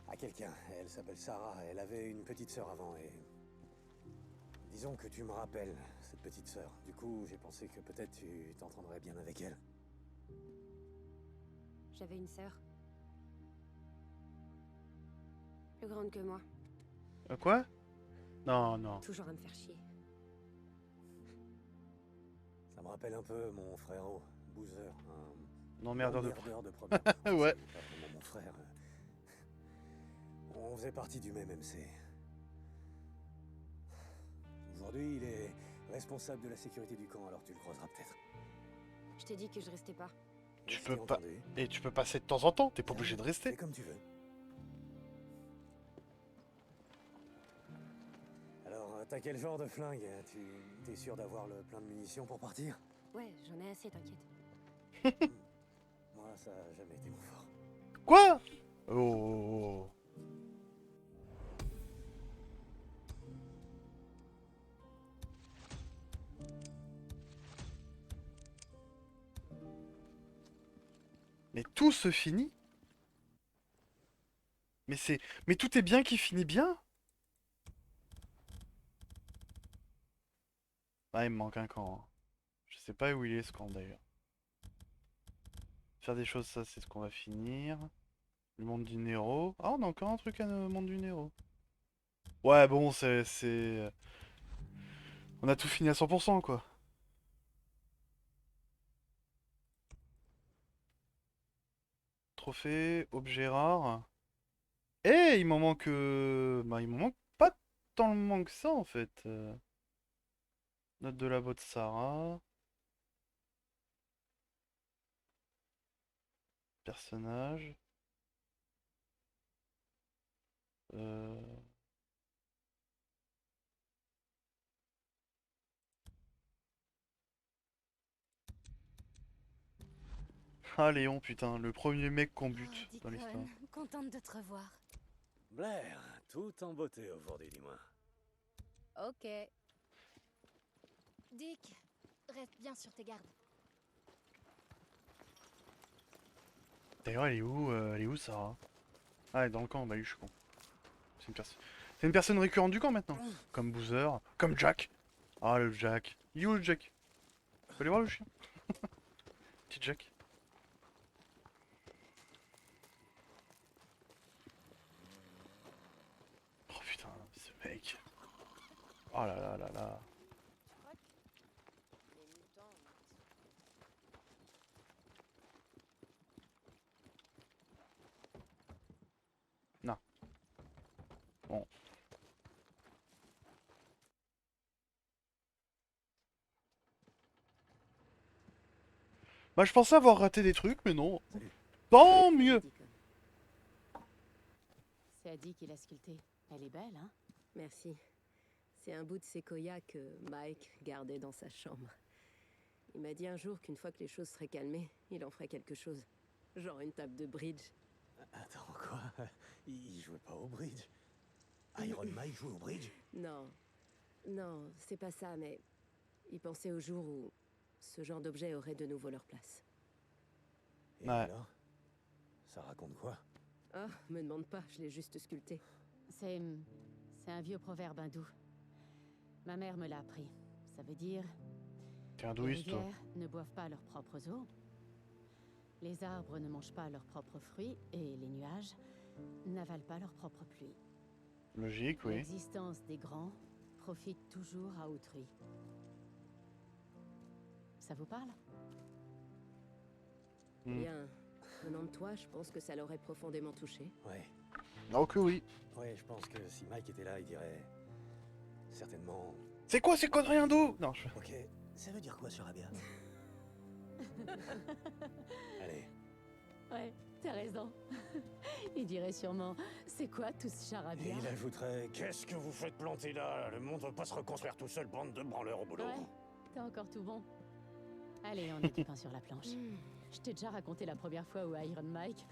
à quelqu'un. Elle s'appelle Sarah. Elle avait une petite sœur avant et... disons que tu me rappelles cette petite sœur. Du coup, j'ai pensé que peut-être tu t'entendrais bien avec elle. J'avais une sœur. Plus grande que moi. Quoi? Non, non. Toujours à me faire chier. Ça me rappelle un peu mon frérot, Boozer. Non, merdeur de... emmerdeur de première. Ouais. C'est pas vraiment mon frère. On faisait partie du même MC. Aujourd'hui, il est responsable de la sécurité du camp, alors tu le croiseras peut-être. Je t'ai dit que je restais pas. Tu Je peux t'ai pas... entendu. Et tu peux passer de temps en temps, t'es pas obligé de Fais rester. comme tu veux. Alors, t'as quel genre de flingue? T'es sûr d'avoir le plein de munitions pour partir? Ouais, j'en ai assez, t'inquiète. Moi, ça a jamais été mon fort. Quoi? Oh. Mais tout se finit? Mais c'est... Mais tout est bien qui finit bien? Ah, il me manque un camp, hein. Je sais pas où il est ce camp d'ailleurs. Faire des choses, ça c'est ce qu'on va finir. Le monde du Nero. Ah, on a encore un truc à le monde du Nero. Ouais, bon, c'est... On a tout fini à 100% quoi. Trophée, objet rare. Eh, il m'en manque... Bah, il m'en manque pas tellement que ça en fait. Note de la botte Sarah. Personnage. Euh... Ah, Léon, putain, le premier mec qu'on bute dans l'histoire. Contente de te revoir. Blair, tout en beauté aujourd'hui, dis-moi. Ok. Dick, reste bien sur tes gardes. D'ailleurs, elle est où, Sarah? Ah, elle est dans le camp, bah oui, je suis con. C'est une personne récurrente du camp maintenant. Comme Boozer, comme Jack. Ah, le Jack. Il est où le Jack? Faut aller voir le chien. Petit Jack. Oh putain, ce mec. Oh là là là là. Les mutants. Non. Bon. Bah, je pensais avoir raté des trucs, mais non. Tant mieux. C'est Adi qui l'a sculptée. Elle est belle, hein? Merci. C'est un bout de séquoia que Mike gardait dans sa chambre. Il m'a dit un jour qu'une fois que les choses seraient calmées, il en ferait quelque chose. Genre une table de bridge. Attends, quoi? Il jouait pas au bridge. Iron Mike joue au bridge? Non. Non, c'est pas ça, mais il pensait au jour où ce genre d'objet aurait de nouveau leur place. Et Ouais. alors? Ça raconte quoi? Ah, me demande pas, je l'ai juste sculpté. C'est un vieux proverbe hindou. Ma mère me l'a appris. Ça veut dire... T'es Les hindouiste, toi. rivières ne boivent pas leurs propres eaux. Les arbres ne mangent pas leurs propres fruits. Et les nuages n'avalent pas leurs propres pluies. Logique, oui. L'existence des grands profite toujours à autrui. Ça vous parle? Hmm. Bien. Venant de toi, je pense que ça l'aurait profondément touché. Ouais. Oh que oui. Ouais, je pense que si Mike était là, il dirait... certainement... C'est quoi ces conneries hindou? Non, je... Ok, ça veut dire quoi, Charabia? Allez. Ouais, t'as raison. Il dirait sûrement, c'est quoi tout ce Et charabia? il ajouterait... Qu'est-ce que vous faites planter là? Le monde va pas se reconstruire tout seul, bande de branleurs au boulot. Ouais, t'as encore tout bon. Allez, on a du pain sur la planche. Je t'ai déjà raconté la première fois où Iron Mike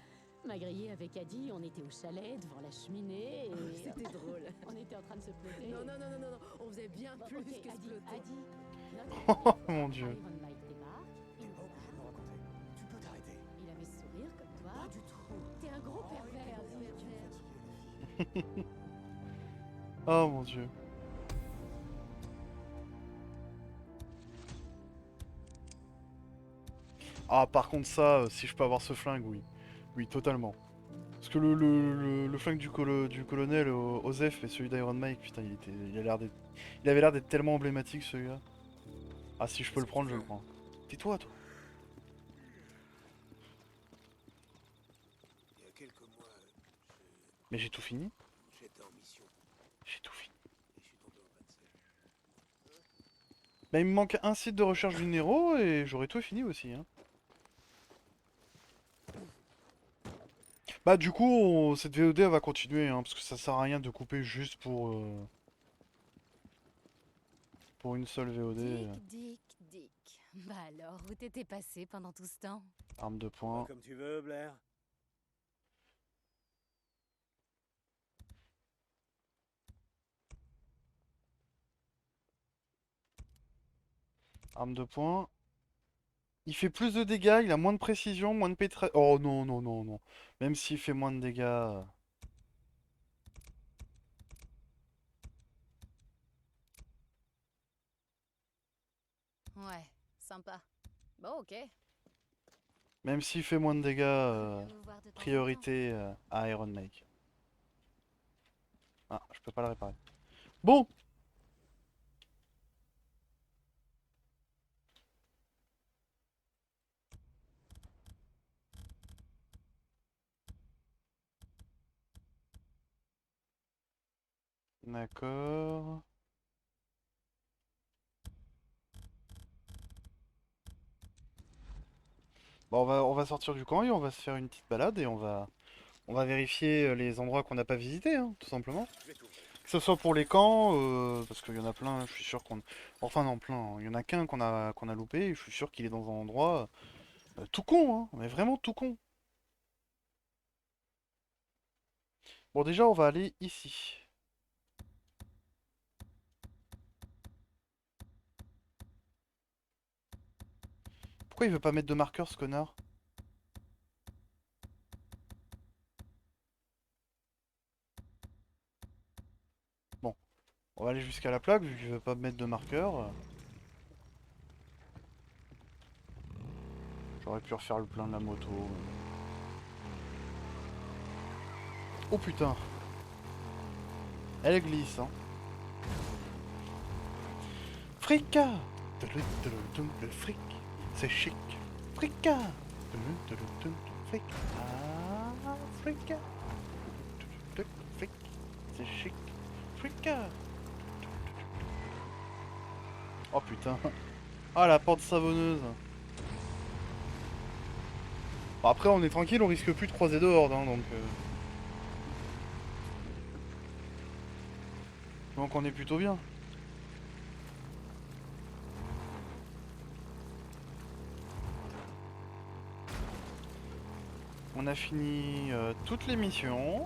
m'a grillé avec Adi. On était au chalet, devant la cheminée, et... C'était drôle. On était en train de se ploter. Non, non, non, non, non, non, on faisait bien Bon, plus ok, que se Adi, flotter. Adi, Oh mon dieu. Iron Mike débarque, il T'es nous pas obligé de me raconter. Tu peux t'arrêter. il avait ce sourire comme toi. Pas du tout. T'es un gros pervers, Oh mon dieu. Ah, par contre, ça, si je peux avoir ce flingue, oui. Oui, totalement. Parce que le flingue du colonel Osef et celui d'Iron Mike, putain, il avait l'air d'être tellement emblématique celui-là. Ah, si je peux le prendre, je le prends. Tais-toi, toi. Il y a quelques mois, Mais j'ai tout fini. j'étais en mission J'ai tout fini. et je suis tombé en panne sèche. Bah, il me manque un site de recherche du Nero et j'aurais tout fini aussi, hein. Bah, du coup, cette VOD elle va continuer, hein, parce que ça sert à rien de couper juste pour une seule VOD. Dick. Bah alors, où t'étais passé pendant tout ce temps? Arme de poing. Comme tu veux, Blair. Arme de poing. Il fait plus de dégâts, il a moins de précision, moins de pénétration. Oh non, non, non, non. Même s'il fait moins de dégâts. Ouais, sympa. Bon, ok. Même s'il fait moins de dégâts, Vous voir de temps en temps. priorité à Iron Mike. Ah, je peux pas le réparer. Bon! D'accord. Bon, on va sortir du camp et on va se faire une petite balade et on va vérifier les endroits qu'on n'a pas visités, hein, tout simplement. Que ce soit pour les camps, parce qu'il y en a plein, je suis sûr qu'on... Enfin non, plein, hein. Il y en a qu'un qu'on a loupé, et je suis sûr qu'il est dans un endroit tout con, hein, mais vraiment tout con. Bon, déjà, on va aller ici. Pourquoi il veut pas mettre de marqueur, ce connard? Bon, on va aller jusqu'à la plaque, vu qu'il veut pas mettre de marqueur. J'aurais pu refaire le plein de la moto. Oh putain! Elle glisse, hein. Frika! Le fric, c'est chic. Frika! Fric. Ah, Frika! Fric, c'est chic. Frika! Oh putain! Ah, la porte savonneuse! Bon, après, on est tranquille, on risque plus de croiser de horde, hein, donc on est plutôt bien. On a fini toutes les missions.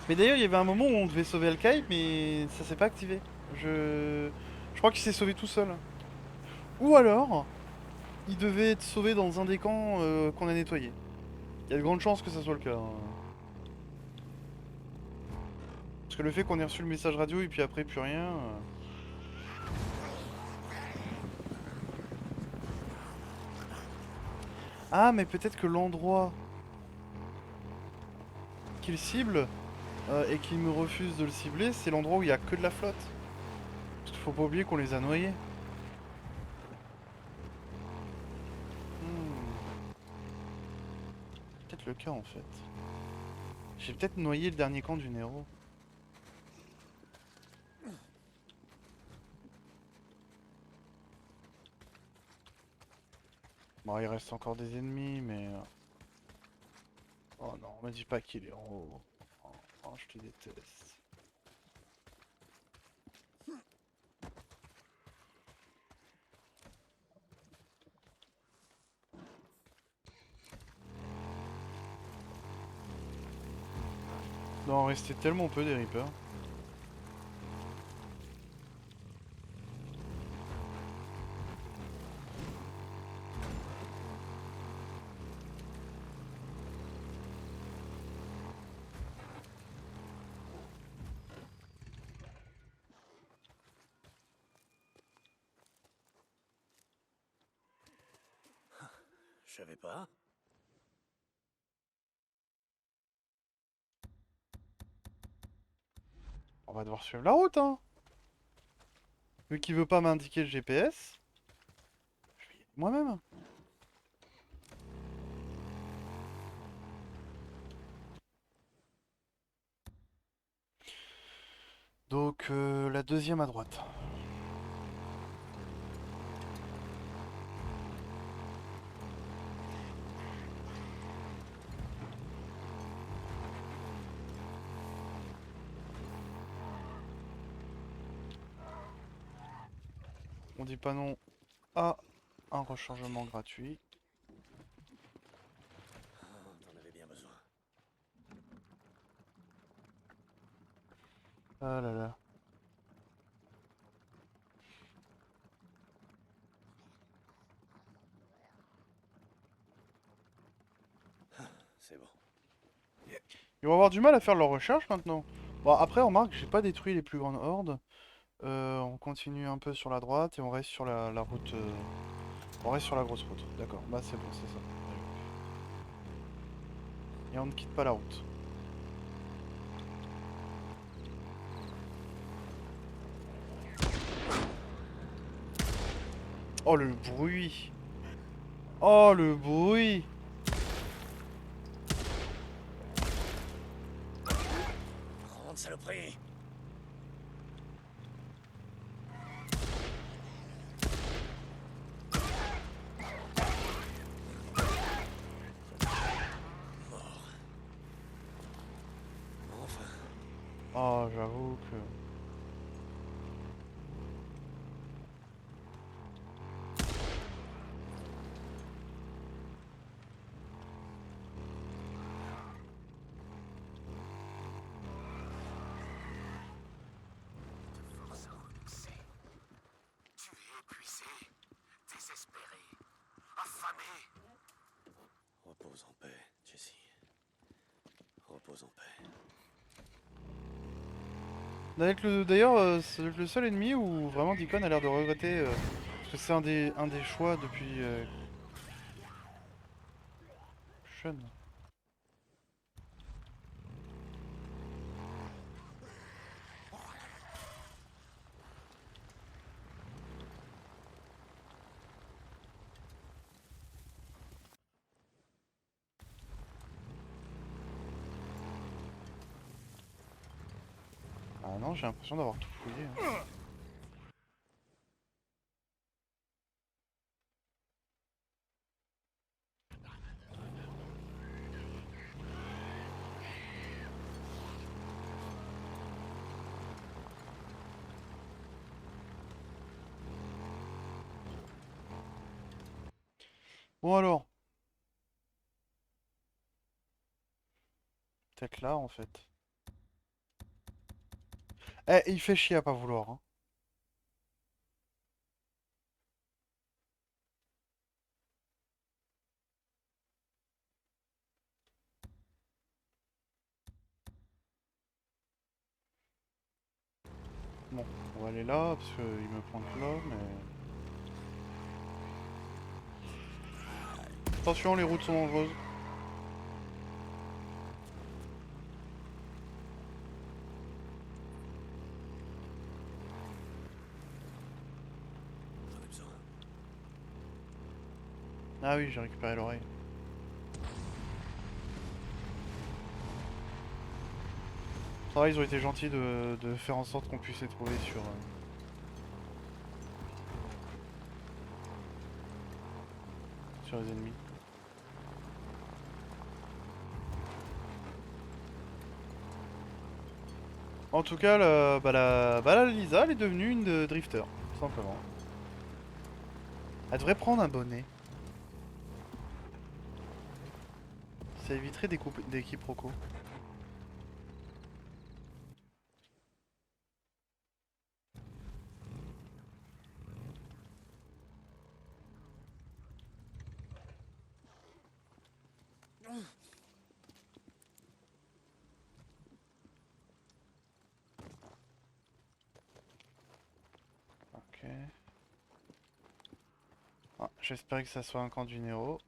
Mais d'ailleurs, il y avait un moment où on devait sauver Al-Kaïb, mais ça s'est pas activé. Je crois qu'il s'est sauvé tout seul. Ou alors, il devait être sauvé dans un des camps qu'on a nettoyé. Il y a de grandes chances que ça soit le cas. Hein. Parce que le fait qu'on ait reçu le message radio et puis après plus rien... Ah, mais peut-être que l'endroit qu'il cible et qu'il me refuse de le cibler, c'est l'endroit où il y a que de la flotte. Parce qu'il faut pas oublier qu'on les a noyés. Peut-être le cas en fait. J'ai peut-être noyé le dernier camp du Nero. Bon, il reste encore des ennemis, mais... Oh non, me dis pas qu'il est en haut. Oh, je te déteste. Il doit en rester tellement peu des Reapers. Je savais pas. On va devoir suivre la route, hein. Vu qu'il veut pas m'indiquer le GPS, je vais y aller moi-même. Donc, la deuxième à droite. On dit pas non à un rechargement gratuit. T'en avais bien besoin. Ah là là. C'est bon. Ils vont avoir du mal à faire leur recherche maintenant. Bon, après, on remarque que j'ai pas détruit les plus grandes hordes. On continue un peu sur la droite et on reste sur la route. On reste sur la grosse route. D'accord, bah c'est bon, c'est ça. Et on ne quitte pas la route. Oh le bruit! Oh le bruit! Grande saloperie! Mort. Enfin. Oh, j'avoue que... D'ailleurs, c'est le seul ennemi où vraiment Deacon a l'air de regretter, parce que c'est un des choix depuis Sean. Ah non, j'ai l'impression d'avoir tout fouillé, hein. Bon alors, peut-être là en fait. Eh, il fait chier à pas vouloir, hein. Bon, on va aller là, parce qu'il me pointe là, mais... Attention, les routes sont dangereuses. J'en ai besoin. Ah oui, j'ai récupéré l'oreille. Ça va, ils ont été gentils de faire en sorte qu'on puisse les trouver sur les ennemis. En tout cas, la Lisa, elle est devenue une drifter, tout simplement. Elle devrait prendre un bonnet. Ça éviterait des quiproquos. Ok. Ah, j'espérais que ça soit un camp du Nero.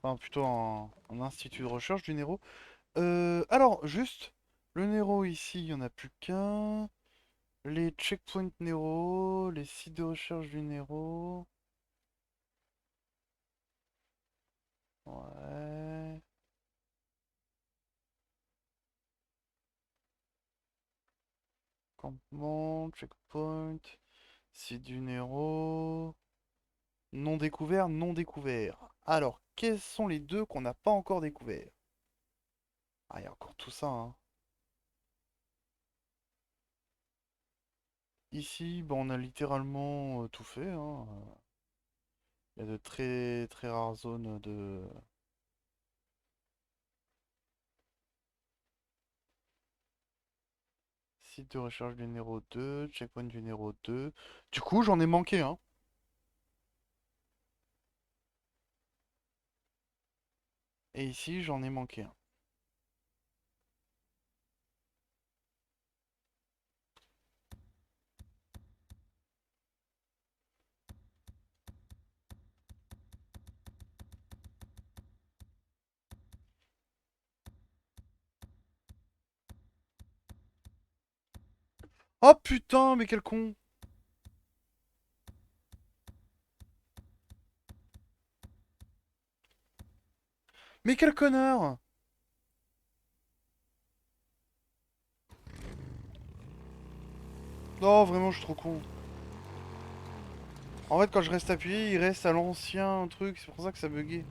Enfin, plutôt un institut de recherche du Nero. Alors, juste, le Nero ici, il n'y en a plus qu'un. Les checkpoints Nero, les sites de recherche du Nero. Ouais. Campement, checkpoint, site du Nero. Non découvert, non découvert. Alors, quels sont les deux qu'on n'a pas encore découverts? Ah, il y a encore tout ça, hein. Ici, bon, on a littéralement tout fait, hein. Il y a de très très rares zones de... Site de recherche du numéro 2, checkpoint du numéro 2. Du coup, j'en ai manqué un. Et ici, j'en ai manqué un. Oh putain, mais quel con! Mais quel connard! Non, vraiment, je suis trop con. En fait, quand je reste appuyé, il reste à l'ancien truc, c'est pour ça que ça buguait.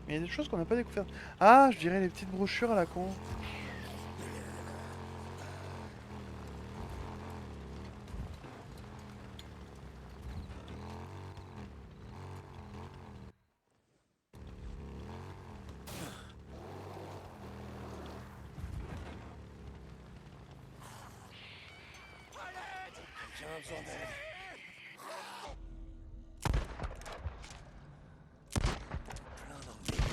Mais il y a des choses qu'on n'a pas découvertes. Ah, je dirais les petites brochures à la con. J'ai besoin d'aide. Plein d'ennemis.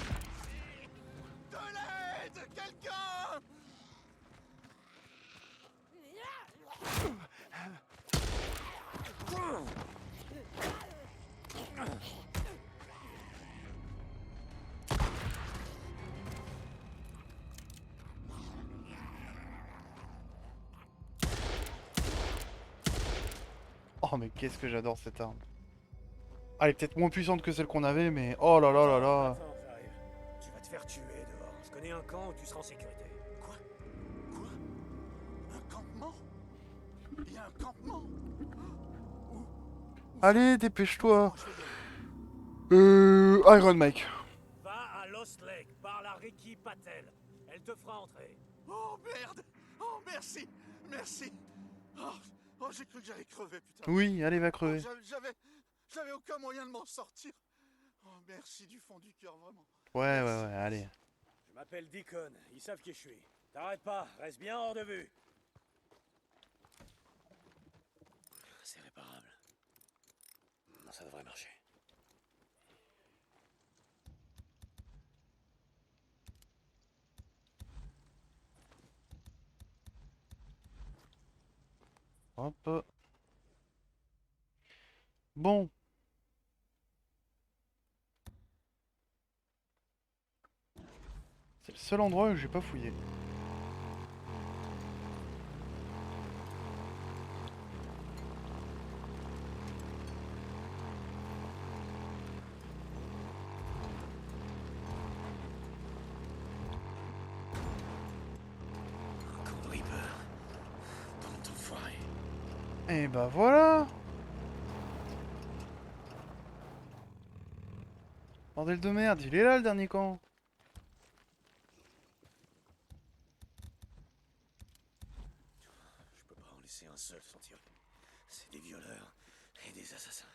Oh mais qu'est-ce que j'adore cette arme. Ah, elle est peut-être moins puissante que celle qu'on avait, mais oh là là là là. Attends, j'arrive. Tu vas te faire tuer dehors. Je connais un camp où tu seras en sécurité. Quoi? Quoi? Un campement? Il y a un campement? Allez, dépêche-toi. Iron Mike. Va à Lost Lake, parle à Ricky Patel. Elle te fera entrer. Oh merde! Oh merci! Merci! Oh, j'ai cru que j'allais crever, putain. Oui, allez, va crever. J'avais aucun moyen de m'en sortir. Oh merci du fond du cœur, vraiment. Ouais, ouais, ouais, allez. Je m'appelle Deacon, ils savent qui je suis. T'arrêtes pas, reste bien hors de vue. C'est réparable. Non, ça devrait marcher. Hop. Bon. C'est le seul endroit où j'ai pas fouillé. Encore de Reaper. Bande d'enfoirés. Et bah voilà. Bordel de merde, il est là le dernier camp. Je peux pas en laisser un seul sans tirer. C'est des violeurs et des assassins.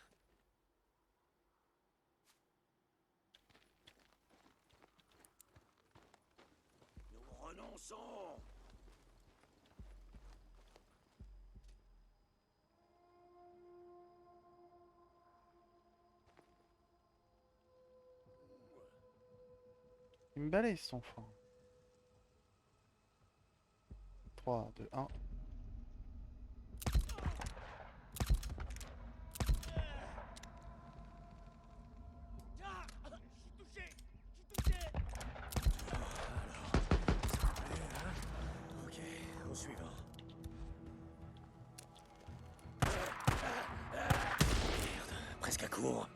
Nous renonçons! Il me balaye son fond. 3, 2, 1. Ok, au suivant. Merde, presque à court.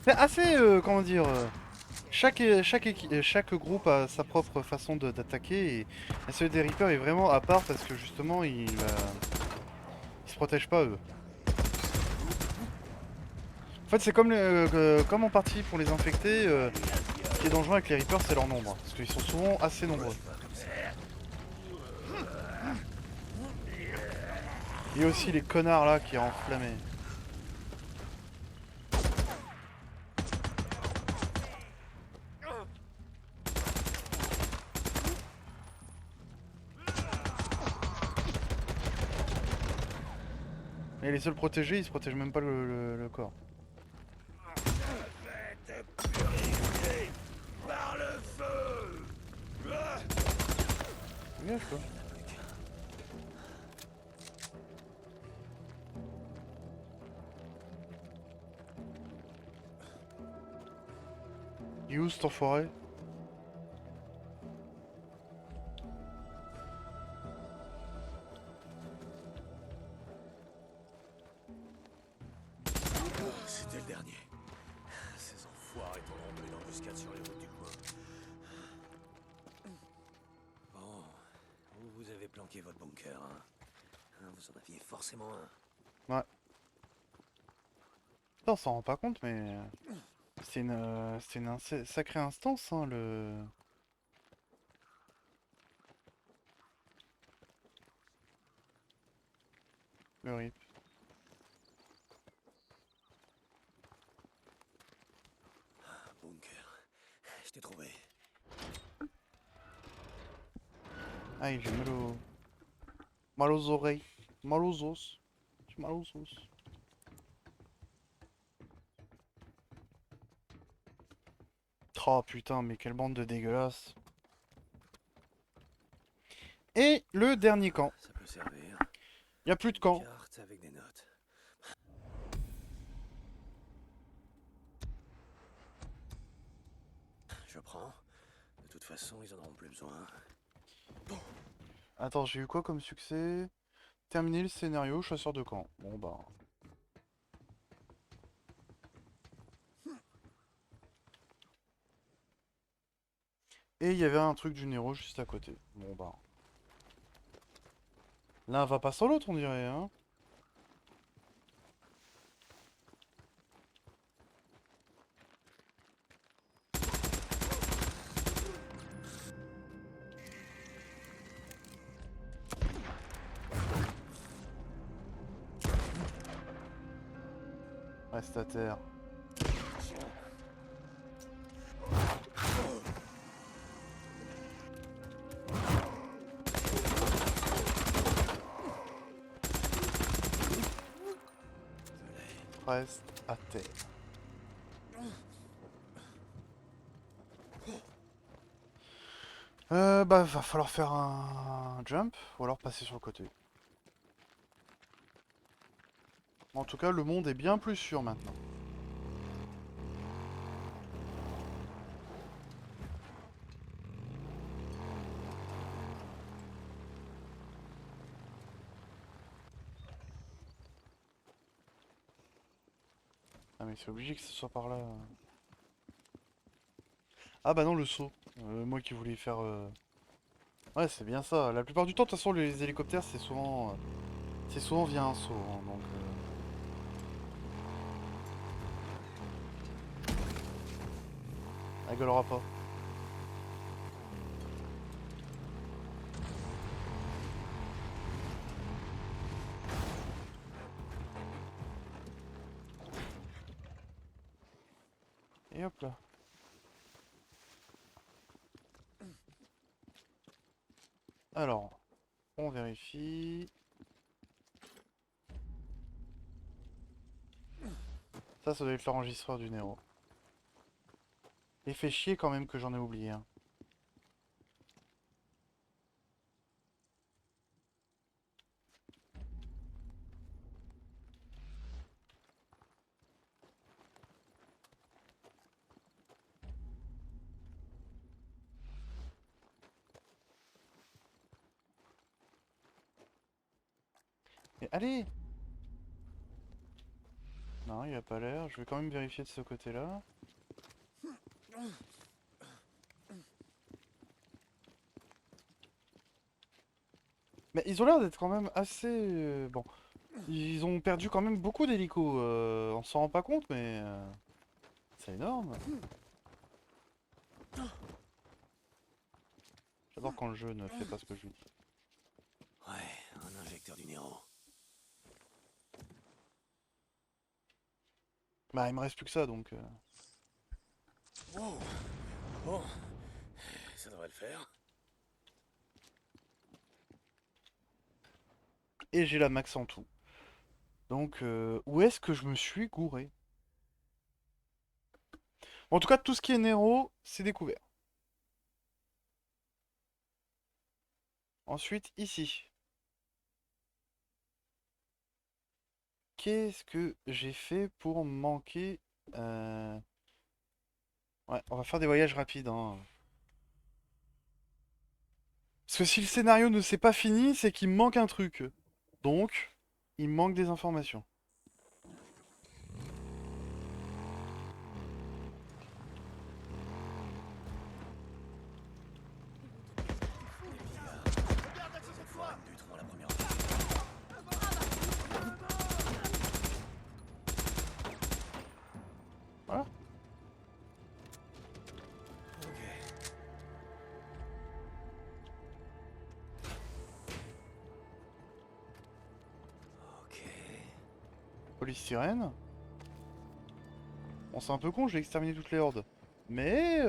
C'est assez, comment dire, chaque groupe a sa propre façon d'attaquer et celui des Reapers est vraiment à part parce que justement ils se protègent pas eux. En fait c'est comme, comme en partie pour les infectés, ce qui est dangereux avec les Reapers c'est leur nombre, parce qu'ils sont souvent assez nombreux. Il y a aussi les connards là qui ont enflammé. Et les seuls protégés, ils se protègent même pas le corps. Par le feu! Fais gaffe, quoi. Il est où cet enfoiré? C'était le dernier. Ces enfoirés t'ont une embuscade sur les routes du coin. Bon, vous avez planqué votre bunker, hein. Vous en aviez forcément un. Ouais. Ça, on s'en rend pas compte, mais c'est une sacrée instance, hein, le RIP. Bunker. Je t'ai trouvé. Aïe, j'ai mal aux oreilles, mal aux os. J'ai mal aux os. Oh putain, mais quelle bande de dégueulasses. Et le dernier camp. Ça peut servir. Y a plus de camp. Carte avec des notes. façon, ils en auront plus besoin. Attends, j'ai eu quoi comme succès? Terminer le scénario, chasseur de camp. Bon bah... Et il y avait un truc du Nero juste à côté. Bon bah... L'un va pas sans l'autre, on dirait, hein. Reste à terre. Reste à terre. Bah va falloir faire un jump ou alors passer sur le côté. En tout cas, le monde est bien plus sûr maintenant. Ah mais c'est obligé que ce soit par là. Ah bah non, le saut. Moi qui voulais faire... Ouais, c'est bien ça. La plupart du temps, de toute façon, les hélicoptères, c'est souvent via un saut. Hein, donc... Elle gueulera pas. Et hop là. Alors, on vérifie. Ça doit être l'enregistreur du Nero. Et fait chier quand même que j'en ai oublié un. Mais allez! Non, il a pas l'air. Je vais quand même vérifier de ce côté-là. Mais ils ont l'air d'être quand même assez... bon. Ils ont perdu quand même beaucoup d'hélicos. On s'en rend pas compte, mais... c'est énorme. J'adore quand le jeu ne fait pas ce que je lui dis. Ouais, un injecteur du Nero. Bah, il me reste plus que ça, donc... Wow. Bon, ça devrait le faire. Et j'ai la max en tout. Donc, où est-ce que je me suis gouré? En tout cas, tout ce qui est Nero, c'est découvert. Ensuite, ici. Qu'est-ce que j'ai fait pour manquer Ouais, on va faire des voyages rapides, hein. Parce que si le scénario ne s'est pas fini, c'est qu'il me manque un truc. Donc, il me manque des informations. Buteront la première fois. Voilà. Ok. Police sirène. Bon, c'est un peu con, j'ai exterminé toutes les hordes. Mais,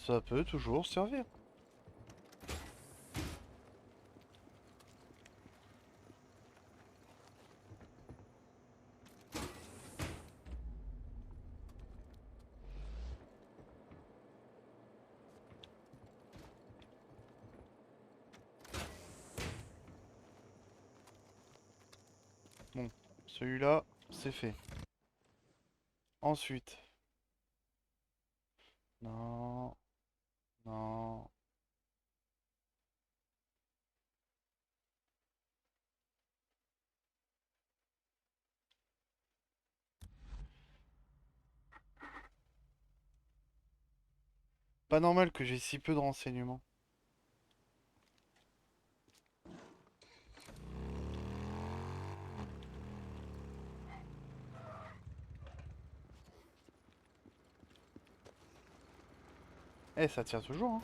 ça peut toujours servir. Bon, celui-là, c'est fait. Ensuite. Non. Non. Pas normal que j'ai si peu de renseignements. Eh, ça tire toujours, hein.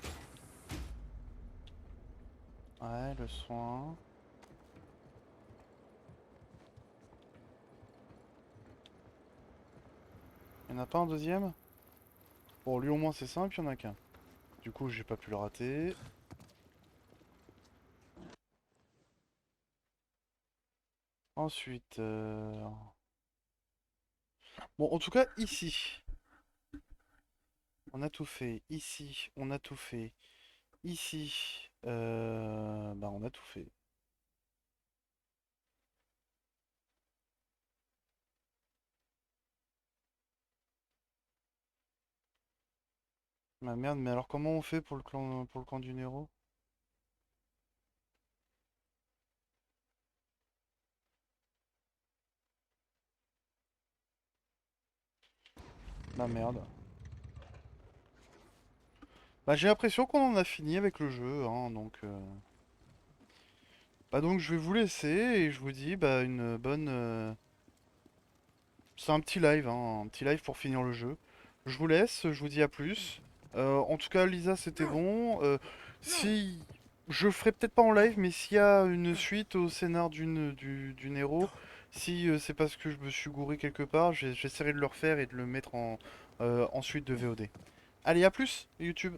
Ouais, le soin. Il n'y en a pas un deuxième? Bon, lui au moins c'est simple, il y en a qu'un. Du coup, j'ai pas pu le rater. Ensuite, bon, en tout cas, ici, on a tout fait. Ici, on a tout fait. Ici, bah, on a tout fait. Ah merde, mais alors comment on fait pour le camp du Nero? Bah merde. Bah j'ai l'impression qu'on en a fini avec le jeu, hein, donc... Bah donc je vais vous laisser et je vous dis bah une bonne... C'est un petit live, hein, un petit live pour finir le jeu. Je vous laisse, je vous dis à plus. En tout cas, Lisa, c'était bon. Si... Je ferai peut-être pas en live, mais s'il y a une suite au scénar du Nero, si c'est parce que je me suis gouré quelque part, j'essaierai de le refaire et de le mettre en suite de VOD. Allez, à plus, YouTube!